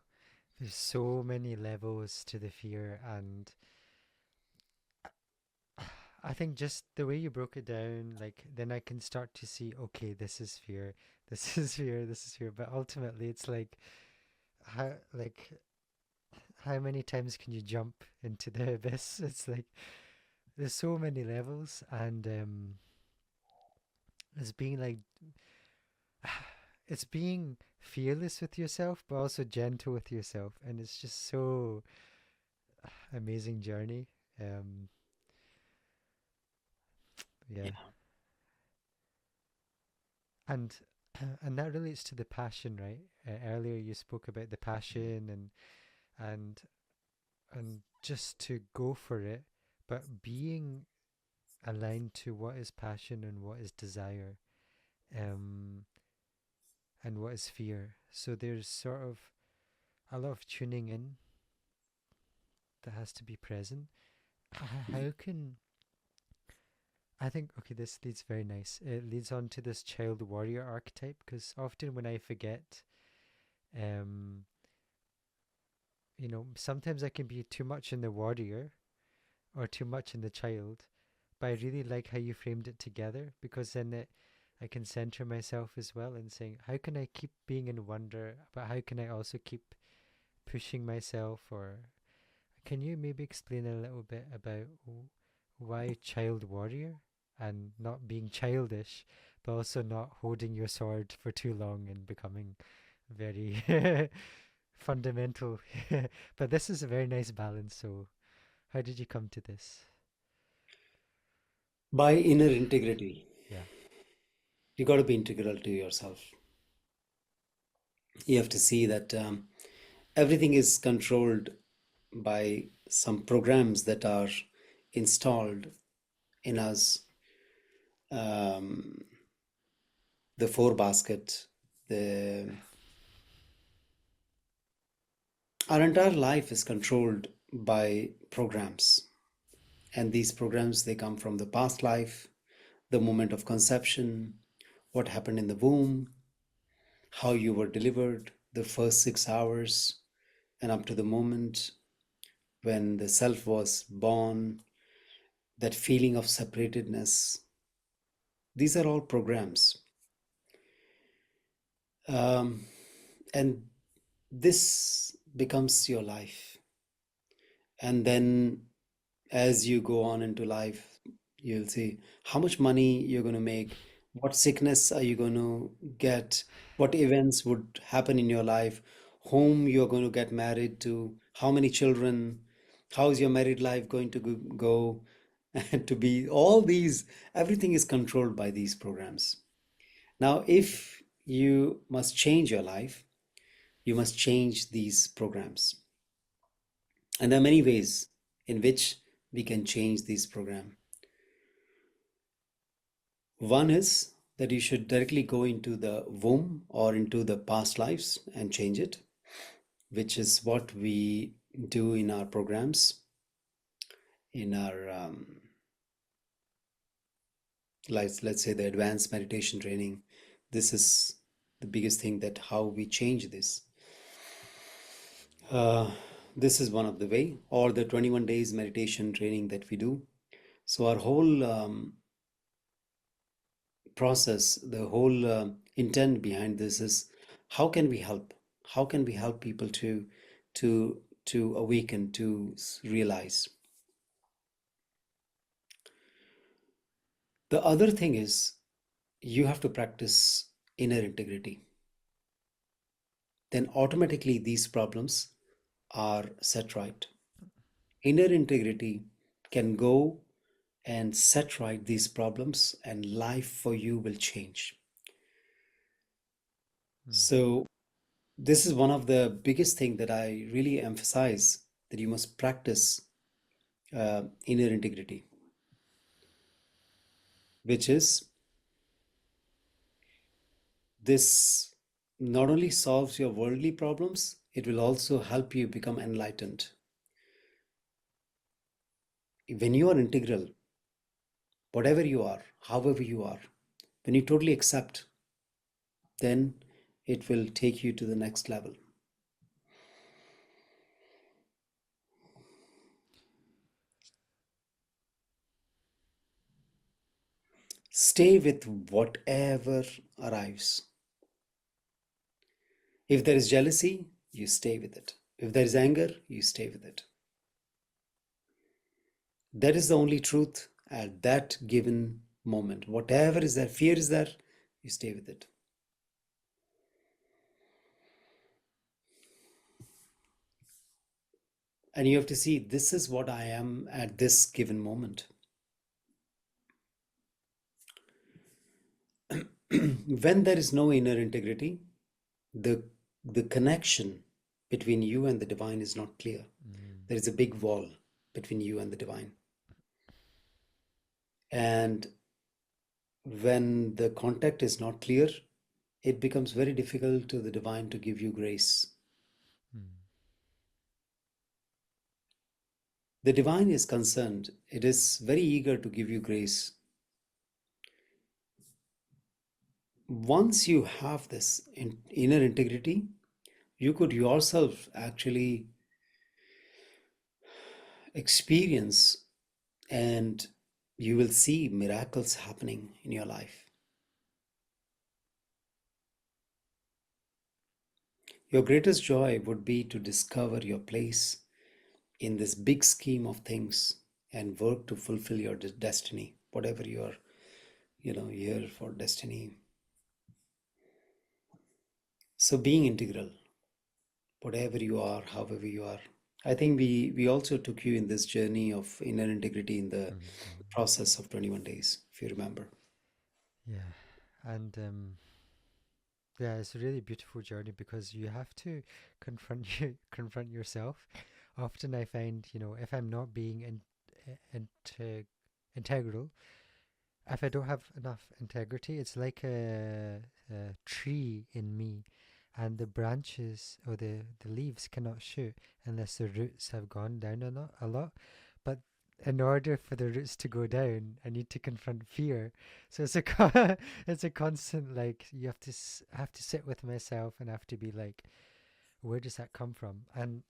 There's so many levels to the fear, and I think just the way you broke it down, like then I can start to see, okay, this is fear, this is fear, this is fear. But ultimately, it's how like how many times can you jump into the abyss? It's like there's so many levels, and it's being like it's being fearless with yourself, but also gentle with yourself, and it's just so amazing journey. Um, yeah, Yeah. and and that relates to the passion, right? Earlier you spoke about the passion and and just to go for it, but being aligned to what is passion and what is desire, um, and what is fear. So there's sort of a lot of tuning in that has to be present. How can I think, okay, this leads very nice. It leads on to this child warrior archetype because often when I forget, um, sometimes I can be too much in the warrior or too much in the child. But I really like how you framed it together because then I can center myself as well and saying, how can I keep being in wonder, but how can I also keep pushing myself? Or can you maybe explain a little bit about why child warrior and not being childish, but also not holding your sword for too long and becoming very fundamental? But this is a very nice balance. So, how did you come to this? By inner integrity, Yeah. you got to be integral to yourself. You have to see that everything is controlled by some programs that are installed in us. Um, the four basket, the our entire life is controlled by programs, and these programs they come from the past life, the moment of conception, what happened in the womb, how you were delivered, the first 6 hours, and up to the moment when the self was born, that feeling of separatedness. These are all programs. Um, and this becomes your life. And then as you go on into life, you'll see how much money you're going to make, what sickness are you going to get, what events would happen in your life, whom you're going to get married to, how many children, how's your married life going to go, and to be all these, everything is controlled by these programs. Now, if you must change your life, you must change these programs. And there are many ways in which we can change these programs. One is that you should directly go into the womb or into the past lives and change it, which is what we do in our programs, in our, let's say, the advanced meditation training. This is the biggest thing, that how we change this. Uh, this is one of the way, or the 21 days meditation training that we do. So our whole process, the whole intent behind this is how can we help? How can we help people to awaken, to realize? The other thing is you have to practice inner integrity. Then automatically these problems are set right. Inner integrity can go and set right these problems, and life for you will change. Mm. So this is one of the biggest thing that I really emphasize, that you must practice inner integrity, which is this not only solves your worldly problems, it will also help you become enlightened. When you are integral, whatever you are, however you are, when you totally accept, then it will take you to the next level. Stay with whatever arrives. If there is jealousy, you stay with it. If there is anger, you stay with it. That is the only truth at that given moment. Whatever is there, fear is there, you stay with it. And you have to see, this is what I am at this given moment. When there is no inner integrity, the the connection between you and the divine is not clear. Mm. There is a big wall between you and the divine. And when the contact is not clear, it becomes very difficult to the divine to give you grace. Mm. The divine is concerned, it is very eager to give you grace. Once you have this inner integrity, you could yourself actually experience, and you will see miracles happening in your life. Your greatest joy would be to discover your place in this big scheme of things and work to fulfill your destiny, whatever you are, here for destiny. So being integral, whatever you are, however you are. I think we also took you in this journey of inner integrity in the Mm. Mm. process of 21 days, if you remember. Yeah, and yeah, it's a really beautiful journey because you have to confront yourself. Often I find, if I'm not being integral, if I don't have enough integrity, it's like a tree in me, and the branches or the leaves cannot shoot unless the roots have gone down a lot. But in order for the roots to go down, I need to confront fear. So it's it's a constant, like, you have to sit with myself and have to be like, where does that come from? And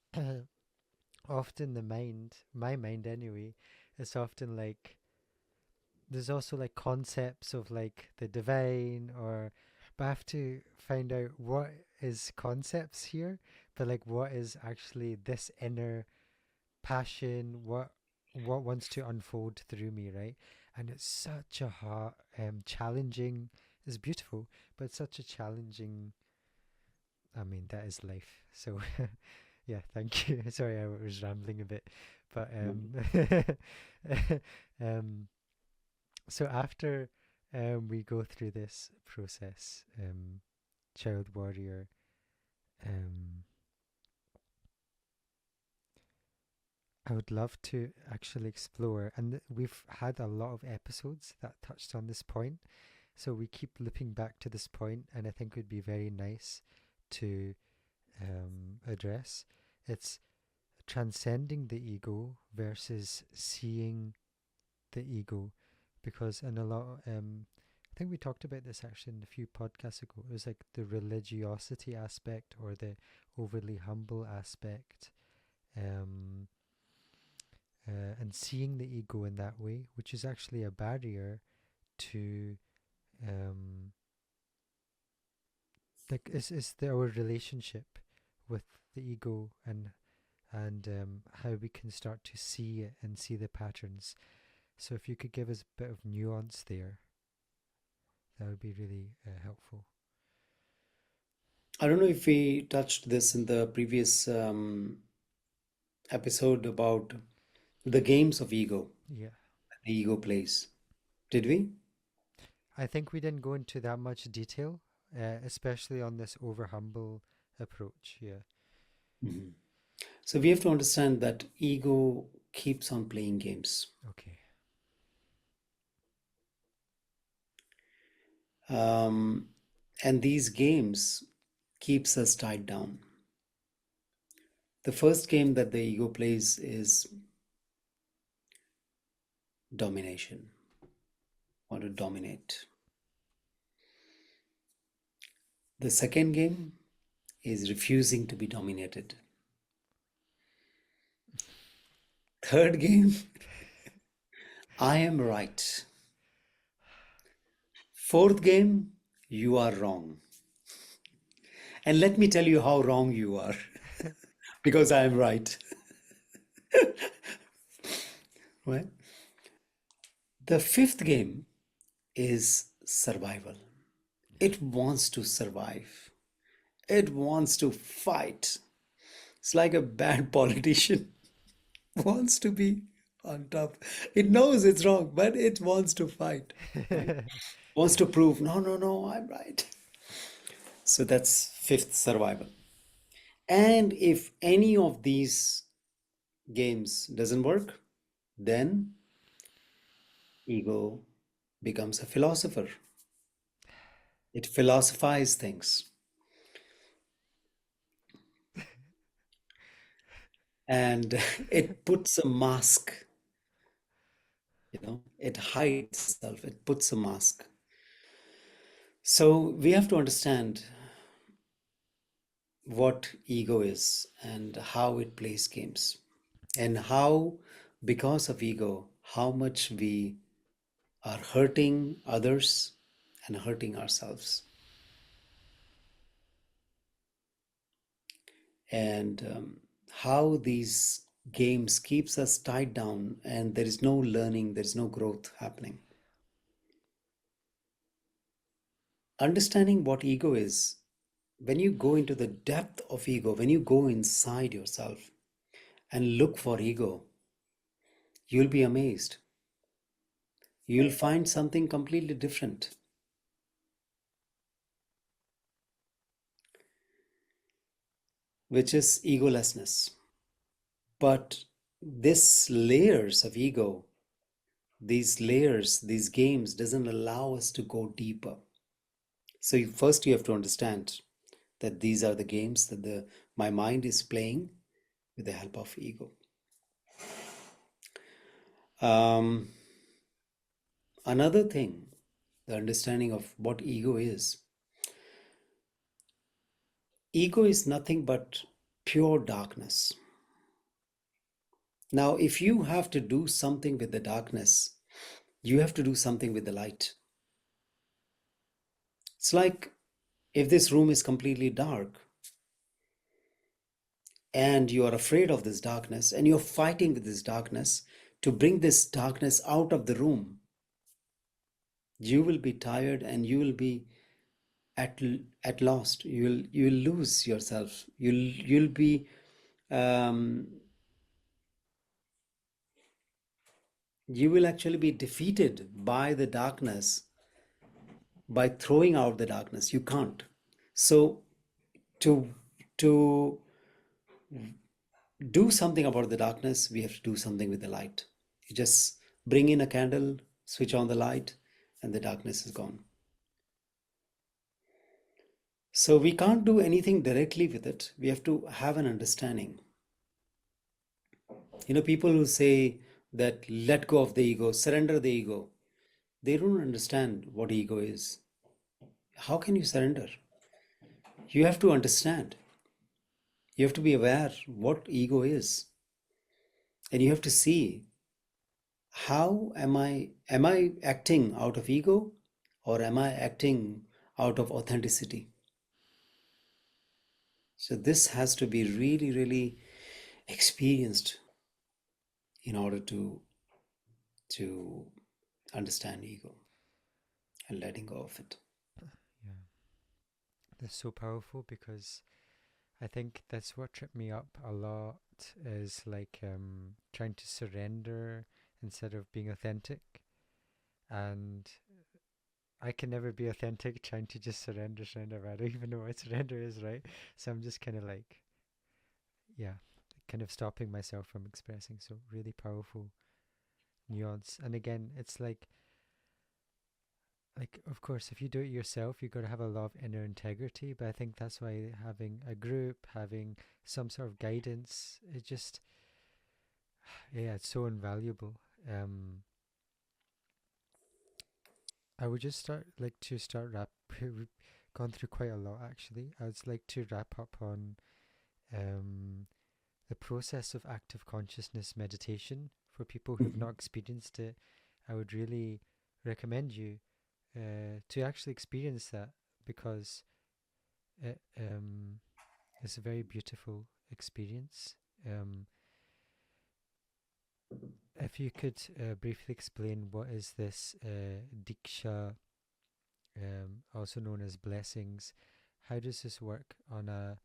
often the mind, my mind anyway, is often like there's also like concepts of like the divine, or but I have to find out what is concepts here, but like what is actually this inner passion, what wants to unfold through me, right? And it's such a hard, challenging. It's beautiful, but it's such a challenging. I mean, that is life. So, yeah, thank you. Sorry, I was rambling a bit, but um, so after we go through this process, child warrior, um, I would love to actually explore, and we've had a lot of episodes that touched on this point, so we keep looping back to this point, and I think it would be very nice to address. It's transcending the ego versus seeing the ego, because in a lot, I think we talked about this actually in a few podcasts ago. It was like the religiosity aspect or the overly humble aspect. Um, and seeing the ego in that way, which is actually a barrier to um, like our relationship with the ego, and how we can start to see it and see the patterns. So if you could give us a bit of nuance there, that would be really helpful. I don't know if we touched this in the previous episode about the games of ego, Yeah, the ego plays. Did we? I think we didn't go into that much detail, especially on this over humble approach. Yeah. Mhm. So we have to understand that ego keeps on playing games. Okay. Um, and these games keeps us tied down. The first game that the ego plays is domination. Want to dominate. The second game is refusing to be dominated. Third game, I am right. Fourth game, you are wrong. And let me tell you how wrong you are because I am right. Right? The fifth game is survival. It wants to survive. It wants to fight. It's like a bad politician wants to be on top. It knows it's wrong, but it wants to fight, right? Wants Yeah. to prove, no, no, no, I'm right. So that's fifth, survival. And if any of these games doesn't work, then ego becomes a philosopher. It philosophizes things and it puts a mask, it hides itself, it puts a mask. So we have to understand what ego is and how it plays games, and how, because of ego, how much we are hurting others and hurting ourselves. And how these games keeps us tied down and there is no learning, there is no growth happening. Understanding what ego is, when you go into the depth of ego, when you go inside yourself and look for ego, you'll be amazed. You'll find something completely different, which is egolessness. But this layers of ego, these layers, these games doesn't allow us to go deeper. So first you have to understand that these are the games that my mind is playing with the help of ego. Um, Another thing, the understanding of what ego is. Ego is nothing but pure darkness. Now, if you have to do something with the darkness, you have to do something with the light. It's like if this room is completely dark and you are afraid of this darkness and you're fighting with this darkness to bring this darkness out of the room, you will be tired and you will be at at lost. You'll lose yourself. You'll be um, you will actually be defeated by the darkness by throwing out the darkness. You can't. So to to do something about the darkness, we have to do something with the light. You just bring in a candle, switch on the light, and the darkness is gone. So we can't do anything directly with it. We have to have an understanding. People who say that let go of the ego, surrender the ego, they don't understand what ego is. How can you surrender? You have to understand. You have to be aware what ego is. And you have to see how am I acting out of ego or am I acting out of authenticity? So this has to be really, really experienced in order to understand ego and letting go of it. Yeah, that's so powerful because I think that's what tripped me up a lot is like trying to surrender instead of being authentic. And I can never be authentic trying to just surrender. I don't even know what surrender is, right? So I'm just kind of like, yeah, kind of stopping myself from expressing. So really powerful nuance. And again, it's like of course if you do it yourself you got to have a lot of inner integrity, but I think that's why having a group, having some sort of guidance, it just yeah, it's so invaluable. I would just start wrap we've gone through quite a lot actually. I would like to wrap up on um the process of active consciousness meditation. For people who've Mhm. not experienced it, I would really recommend you to actually experience that because it is a very beautiful experience. Um, if you could briefly explain what is this diksha, also known as blessings, how does this work on a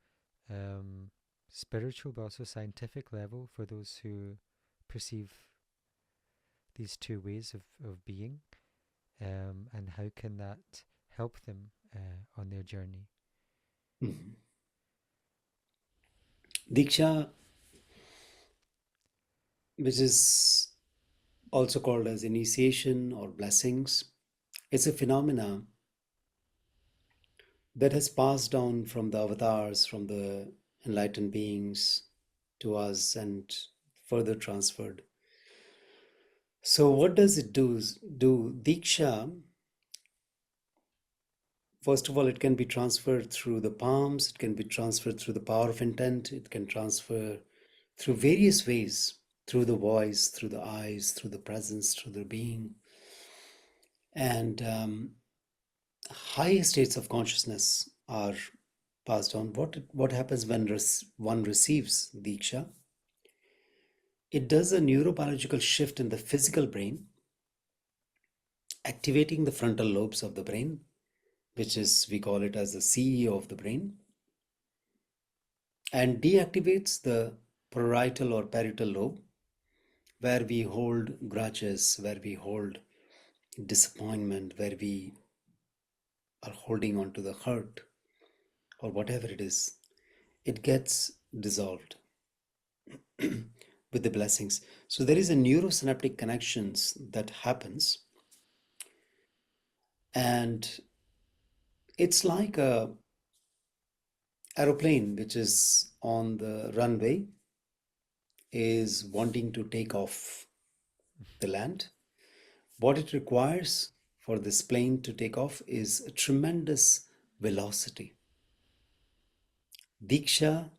um, spiritual but also scientific level for those who perceive these two ways of being, and how can that help them on their journey? Mhm. Diksha, which is also called as initiation or blessings, is a phenomena that has passed down from the avatars, from the enlightened beings to us and further transferred. So what does it do? Diksha, first of all, it can be transferred through the palms, it can be transferred through the power of intent, it can transfer through various ways, through the voice, through the eyes, through the presence, through the being. And higher states of consciousness are passed on. What happens when one receives Diksha? It does a neurobiological shift in the physical brain, activating the frontal lobes of the brain, which is, we call it as the CEO of the brain, and deactivates the parietal or parietal lobe, where we hold grudges, where we hold disappointment, where we are holding on to the hurt or whatever it is. It gets dissolved with the blessings. So there is a neurosynaptic connections that happens, and it's like a aeroplane which is on the runway is wanting to take off the land. What it requires for this plane to take off is a tremendous velocity. Diksha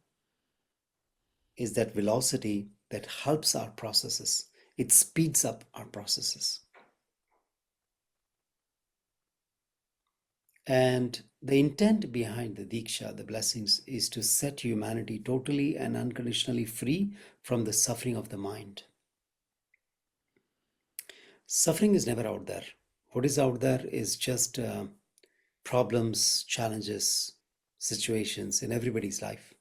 is that velocity that helps our processes. It speeds up our processes. And the intent behind the Diksha, the blessings, is to set humanity totally and unconditionally free from the suffering of the mind. Suffering is never out there. What is out there is just problems, challenges, situations in everybody's life.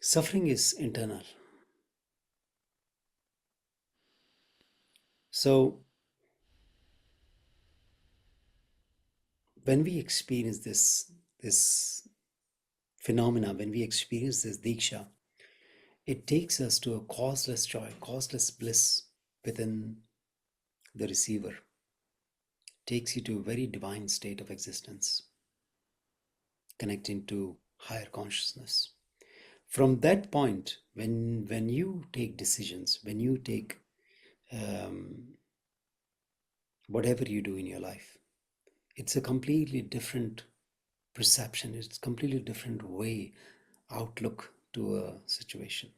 Suffering is internal. So when we experience this phenomena, when we experience this Diksha, it takes us to a causeless joy, causeless bliss within the receiver. Takes you to a very divine state of existence, connecting to higher consciousness. From that point, when you take decisions, when you take whatever you do in your life, it's a completely different perception. It's a completely different way, outlook to a situation.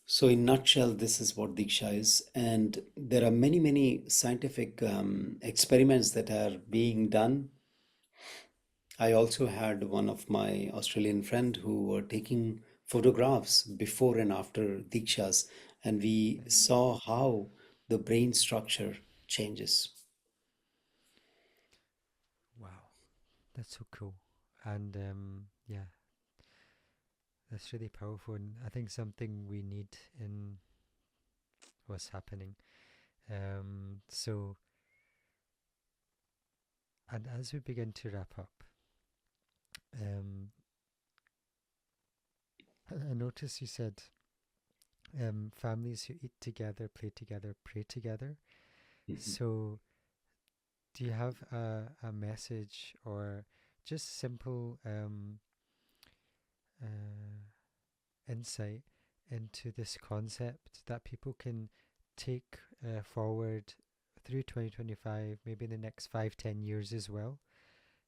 So in nutshell, this is what Diksha is. And there are many, many scientific experiments that are being done. I also had one of my Australian friend who were taking photographs before and after Dikshas, and we saw how the brain structure changes. Wow, that's so cool. And yeah, that's really powerful. And I think something we need in what's happening. So, and as we begin to wrap up, um, I noticed you said families who eat together, play together, pray together. Mhm. So, do you have a message or just simple uh, insight into this concept that people can take forward through 2025, maybe in the next 5, 10 years as well,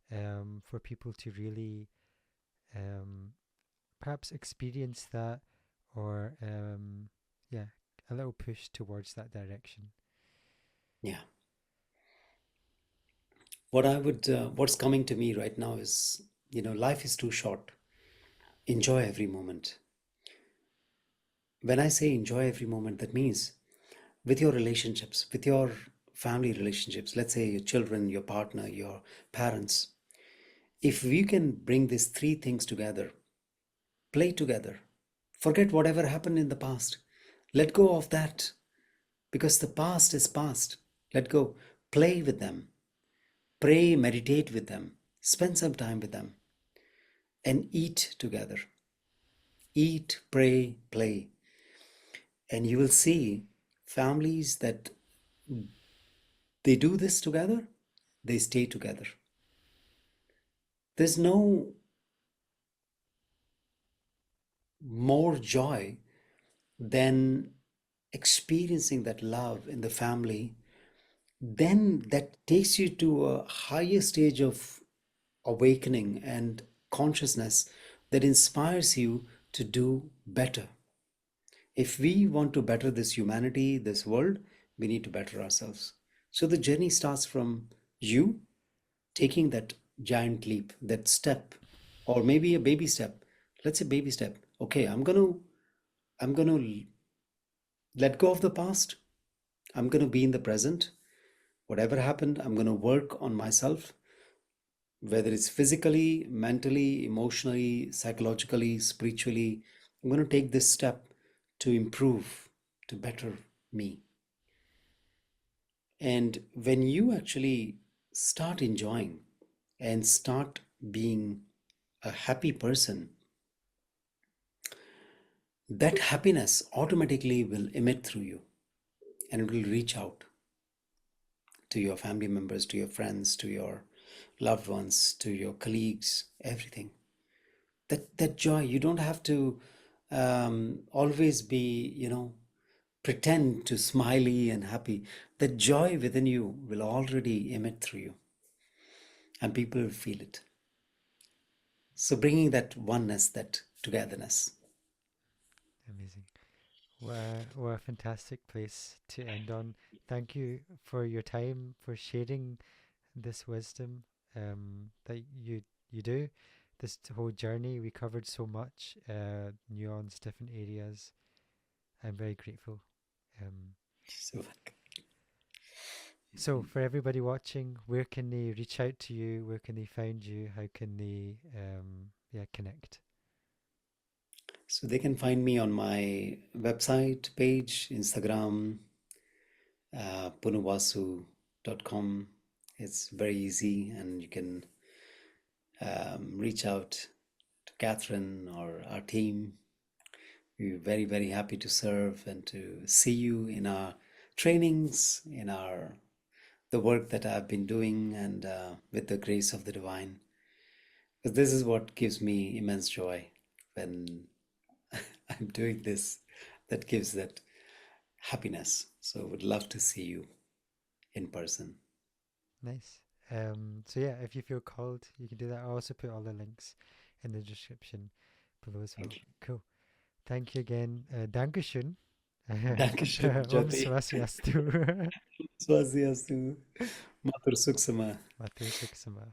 for people to really um, perhaps experience that or, yeah, a little push towards that direction? Yeah. What's coming to me right now is, life is too short. Enjoy every moment. When I say enjoy every moment, that means with your relationships, with your family relationships, let's say your children, your partner, your parents, if we can bring these three things together, play together, forget whatever happened in the past, let go of that because the past is past. Let go, play with them, pray, meditate with them, spend some time with them, and eat together. Eat, pray, play. And you will see families that they do this together, they stay together. There's no more joy than experiencing that love in the family. Then that takes you to a higher stage of awakening and consciousness that inspires you to do better. If we want to better this humanity, this world, we need to better ourselves. So the journey starts from you taking that giant leap, that step, or maybe a baby step. Let's say baby step. Okay, I'm gonna let go of the past. I'm gonna be in the present. Whatever happened, I'm gonna work on myself, whether it's physically, mentally, emotionally, psychologically, spiritually. I'm gonna take this step to improve, to better me. And when you actually start enjoying and start being a happy person, that happiness automatically will emit through you and it will reach out to your family members, to your friends, to your loved ones, to your colleagues, everything. That joy, you don't have to always be, pretend to smiley and happy. The joy within you will already emit through you and people will feel it. So bringing that oneness, that togetherness. Amazing. What a fantastic place to end on. Thank you for your time, for sharing this wisdom that you do. This whole journey, we covered so much, nuance, different areas. I'm very grateful. Um, So so for everybody watching, where can they reach out to you? Where can they find you? How can they yeah, connect? So they can find me on my website page, Instagram, punnuwasu.com. It's very easy, and you can reach out to Catherine or our team. We're very, very happy to serve and to see you in our trainings, in our the work that I've been doing, and with the grace of the divine. Because this is what gives me immense joy when I'm doing this, that gives that happiness. So would love to see you in person. Nice. So yeah, if you feel called, you can do that. I'll also put all the links in the description below as well. Thank you. Cool. Thank you again. Dankeschön. Dankeschön, Om Jyoti. Swastiastu. Swaziastu. Matur Suksama. Matu Suksama.